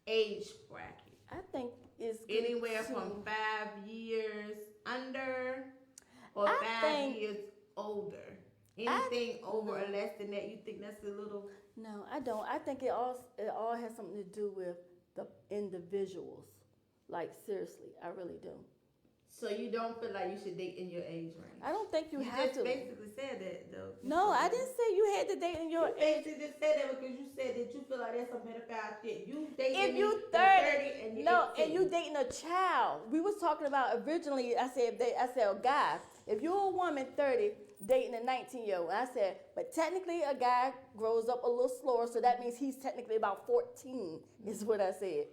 S2: age bracket?
S1: I think it's good
S2: Anywhere
S1: to-
S2: from 5 years under or
S1: I
S2: 5
S1: think-
S2: years older? Any
S1: I
S2: anything over or less than that, you think that's a little.
S1: No, I don't. I think it all has something to do with the individuals. Like seriously, I really do.
S2: So you don't feel like you should date in your age range?
S1: I don't think you have
S2: just
S1: to.
S2: basically said that though.
S1: No, I didn't say you had to date in your
S2: You
S1: age.
S2: basically just said that because you said that you feel like there's some pedophile shit. You dating
S1: If you
S2: me
S1: 30,
S2: and you're
S1: no,
S2: 18.
S1: and you dating a child. We was talking about originally. I said a guy. If you're a woman 30 dating a 19-year-old, I said, but technically a guy grows up a little slower, so that means he's technically about 14. Is what I said.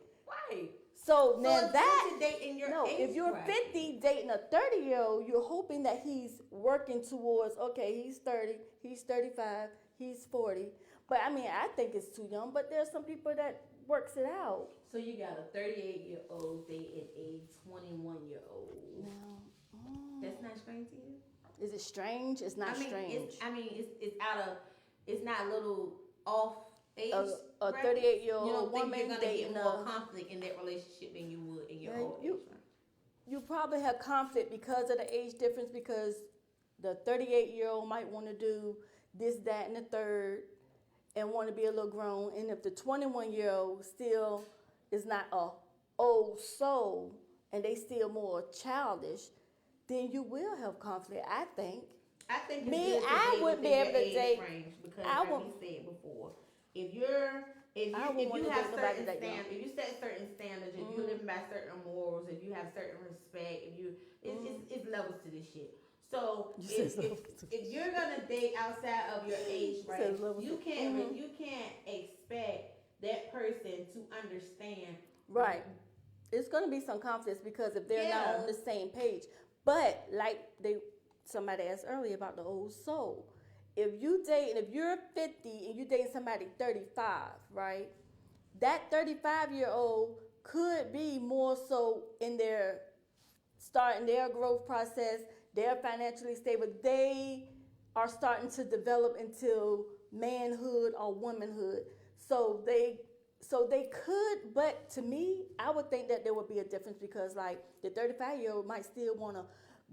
S2: Right.
S1: So now
S2: it's
S1: that
S2: good to date in your
S1: no,
S2: age
S1: if you're
S2: bracket.
S1: 50 dating a 30-year-old, you're hoping that he's working towards, okay, he's 30, he's 35, he's 40. But I mean, I think it's too young, but there's some people that works it out.
S2: So you got a 38-year-old dating a 21-year-old.
S1: No.
S2: That's not strange to you?
S1: Is it strange? It's not strange.
S2: It's not a little off age.
S1: A
S2: bracket?
S1: 38-year-old
S2: You don't think
S1: woman
S2: you're gonna
S1: dating
S2: get more
S1: a
S2: conflict in that relationship than you would in your
S1: Yeah,
S2: old
S1: you-
S2: age range?
S1: you probably have conflict because of the age difference, because the 38-year-old might want to do this, that, and the third and want to be a little grown. And if the 21-year-old still is not a old soul and they still more childish, then you will have conflict, I think.
S2: I think it's
S1: Me,
S2: good to
S1: I
S2: date
S1: wouldn't be
S2: within
S1: able to
S2: your age
S1: date-
S2: range because
S1: I
S2: like
S1: wouldn't-
S2: we said before, if
S1: I wouldn't
S2: you
S1: want to
S2: have
S1: date nobody
S2: certain
S1: that young.
S2: standards, if you set certain standards, if you're living by certain morals, if you have certain respect, if you it's levels to this shit. So
S1: You said
S2: if you're gonna date outside of your age
S1: You said
S2: range,
S1: levels.
S2: you can't expect that person to understand.
S1: Right. It's going to be some conflicts because if they're
S2: Yeah.
S1: not on the same page. But like somebody asked earlier about the old soul. If you're 50 and you dating somebody 35, right? That 35-year-old could be more so in their starting their growth process. They're financially stable. They are starting to develop into manhood or womanhood. So they could, but to me, I would think that there would be a difference because like the 35-year-old might still want to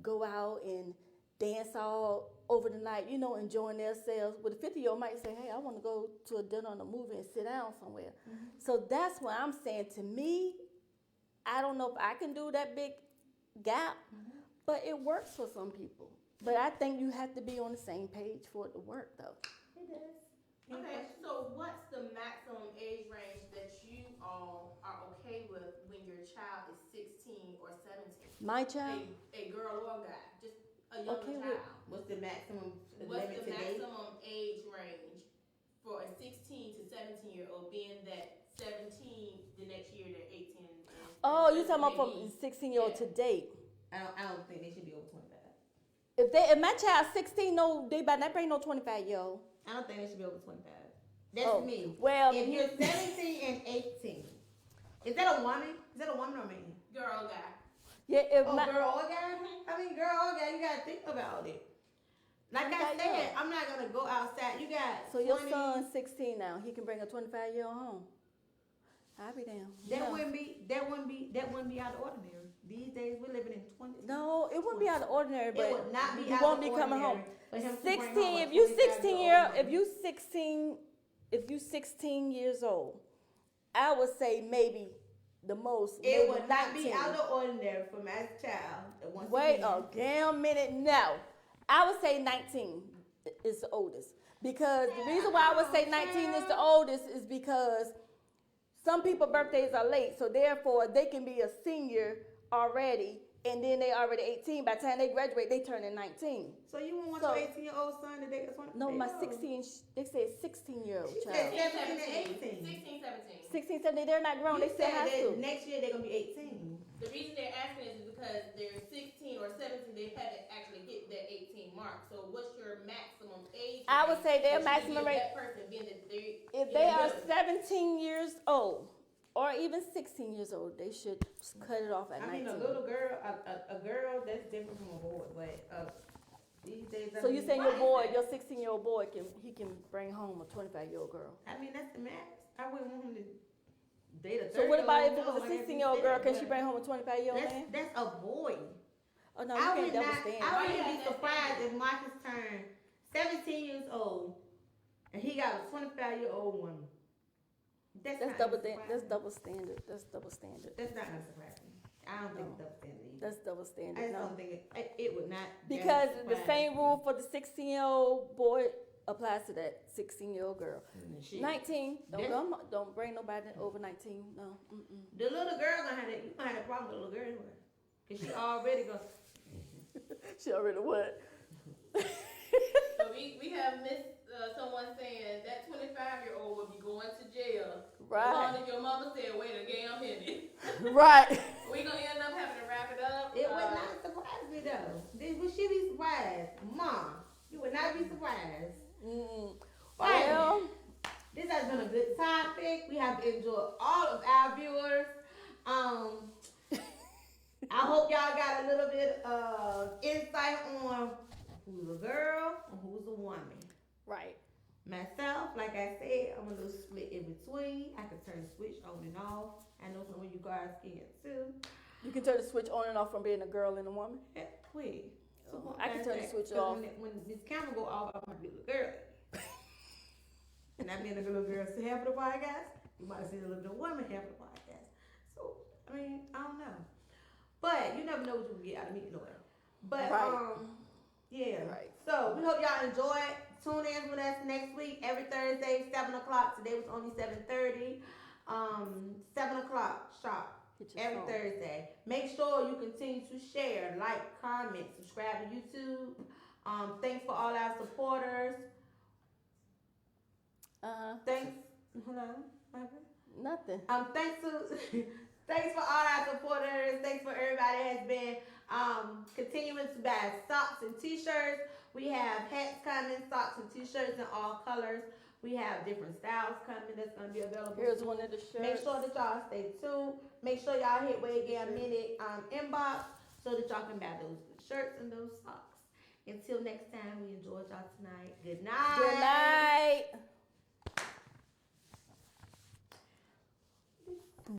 S1: go out and dance all over the night, enjoying themselves. But the 50-year-old might say, hey, I want to go to a dinner and a movie and sit down somewhere. Mm-hmm. So that's what I'm saying. To me, I don't know if I can do that big gap, but it works for some people. But I think you have to be on the same page for it to work, though.
S2: It does.
S3: Okay, so what's the maximum age range that you all are okay with when your child is 16 or 17?
S1: My child?
S3: A girl or a guy, just a young
S1: Okay,
S3: child.
S2: What's the maximum
S3: What's
S2: limit
S3: the
S2: to date?
S3: maximum age range for a 16 to 17-year-old, being that 17 the next year they're 18?
S1: Oh, you're talking about from
S3: maybe-
S1: 16-year-old to date.
S2: I don't think they should be over 25.
S1: If my child's 16, no, they better not bring no 25-year-old.
S2: I don't think they should be over 25. That's
S1: Oh,
S2: me.
S1: well,
S2: if you're 17 and 18, is that a woman? Is that a woman or man?
S3: Girl or guy?
S1: Yeah, if
S2: Oh,
S1: my,
S2: girl or guy? I mean, girl or guy, you gotta think about it. Like I
S1: Okay,
S2: said,
S1: yeah.
S2: I'm not gonna go outside. You got
S1: so your
S2: 20
S1: son's 16 now. He can bring a 25-year-old home. I'll be down.
S2: That
S1: No.
S2: wouldn't be out of the ordinary. These days we're living in 20.
S1: No, it wouldn't be out of the ordinary, but
S2: It would not be
S1: you
S2: out
S1: won't
S2: of
S1: be
S2: the
S1: coming
S2: ordinary
S1: home.
S2: for him to bring
S1: 16.
S2: home a
S1: If you
S2: 25-year-old
S1: 16 years old, I would say maybe the most.
S2: It
S1: maybe
S2: would not
S1: 19.
S2: be out of the ordinary for my child. that wants to
S1: Wait
S2: be-
S1: a damn minute. No, I would say 19 is the oldest because the reason why I would say 19 is the oldest is because some people's birthdays are late, so therefore they can be a senior already, and then they already 18. By the time they graduate, they turn in 19.
S2: So you won't want
S1: So-
S2: your 18-year-old son to date a 25-year-old?
S1: No, my 16. They say 16-year-old
S2: She
S1: child.
S2: said 17 and
S3: 16,
S2: 18.
S3: 17.
S1: 16, 17. They're not grown.
S2: You
S1: They still
S2: said
S1: high
S2: that
S1: school.
S2: next year they're gonna be 18.
S3: The reason they're asking is because they're 16 or 17, they haven't actually hit that 18 mark. So what's your maximum age?
S1: I would say their
S3: that you
S1: maximum
S3: give
S1: rate.
S3: that person being that they
S1: If
S3: in
S1: they
S3: the
S1: are
S3: middle.
S1: 17 years old or even 16 years old, they should cut it off at
S2: I
S1: 19.
S2: mean, a little girl, a girl that's different from a boy, but these days.
S1: So you saying your
S3: Why is
S1: boy,
S3: that?
S1: your 16-year-old boy, can bring home a 25-year-old girl?
S2: I mean, that's the max. I wouldn't want him to date a 30-year-old.
S1: So what about if it was a
S2: like you
S1: 16-year-old
S2: said,
S1: girl? Can
S2: but
S1: she bring home a 25-year-old man?
S2: That's a boy.
S1: Oh no, you
S2: I
S1: can't
S2: would
S1: double
S2: not.
S1: stand.
S2: I
S3: Why
S2: wouldn't
S3: you
S2: be
S3: have that
S2: surprised
S3: standard?
S2: if Marcus turned 17 years old, and he got a 25-year-old woman. That's not
S1: double.
S2: surprising.
S1: That's double standard. That's double standard.
S2: That's not gonna surprise me. I don't think it's double standard either.
S1: That's double
S2: I
S1: standard.
S2: just
S1: No.
S2: don't think it would not.
S1: Because the
S2: surprise
S1: same
S2: me.
S1: rule for the 16-year-old boy applies to that 16-year-old girl.
S2: Shit.
S1: 19.
S2: That's-
S1: Don't bring nobody over 19. No. Mm-mm.
S2: The little girl gonna have that. You gonna have a problem with the little girl anyway, cause she already gonna.
S1: She already what?
S3: So we have missed someone saying that 25-year-old will be going to jail. As long
S1: Right.
S3: as your mama said, wait a damn minute.
S1: Right.
S3: We gonna end up having to wrap it up.
S2: It would not surprise me though. Would she be surprised, Mom? You would not be surprised.
S1: Mm-mm.
S2: But
S1: Well,
S2: this has been a good topic. We have enjoyed all of our viewers. I hope y'all got a little bit of insight on who's a girl and who's a woman.
S1: right.
S2: Myself, like I said, I'm a little split in between. I can turn the switch on and off. I know some of you guys can too.
S1: You can turn the switch on and off from being a girl and a woman.
S2: Quick.
S1: Oh, I can turn the switch
S2: 'Cause
S1: off.
S2: When this camera go off, I might be a little girl. And I being a little girl to half of the podcast, you might see a little bit of woman half of the podcast. So, I mean, I don't know. But you never know what you can get out of me anyway. But
S1: Right.
S2: yeah.
S1: Right.
S2: So we hope y'all enjoyed. Tune in with us next week, every Thursday, 7 o'clock. Today was only 7:30. 7 o'clock sharp.
S1: Get your
S2: Every
S1: phone.
S2: Thursday. Make sure you continue to share, like, comment, subscribe to YouTube. Thanks for all our supporters. Thanks. Hold on. What happened?
S1: Nothing.
S2: Thanks for all our supporters. Thanks for everybody that has been continuing to buy socks and t-shirts. We have hats coming, socks and t-shirts in all colors. We have different styles coming that's going to be available.
S1: Here's
S2: soon.
S1: one of the shirts.
S2: Make sure that y'all stay tuned. Make sure y'all hit Way Again Minute inbox so that y'all can buy those shirts and those socks. Until next time, we enjoyed y'all tonight. Good night.
S1: Good night.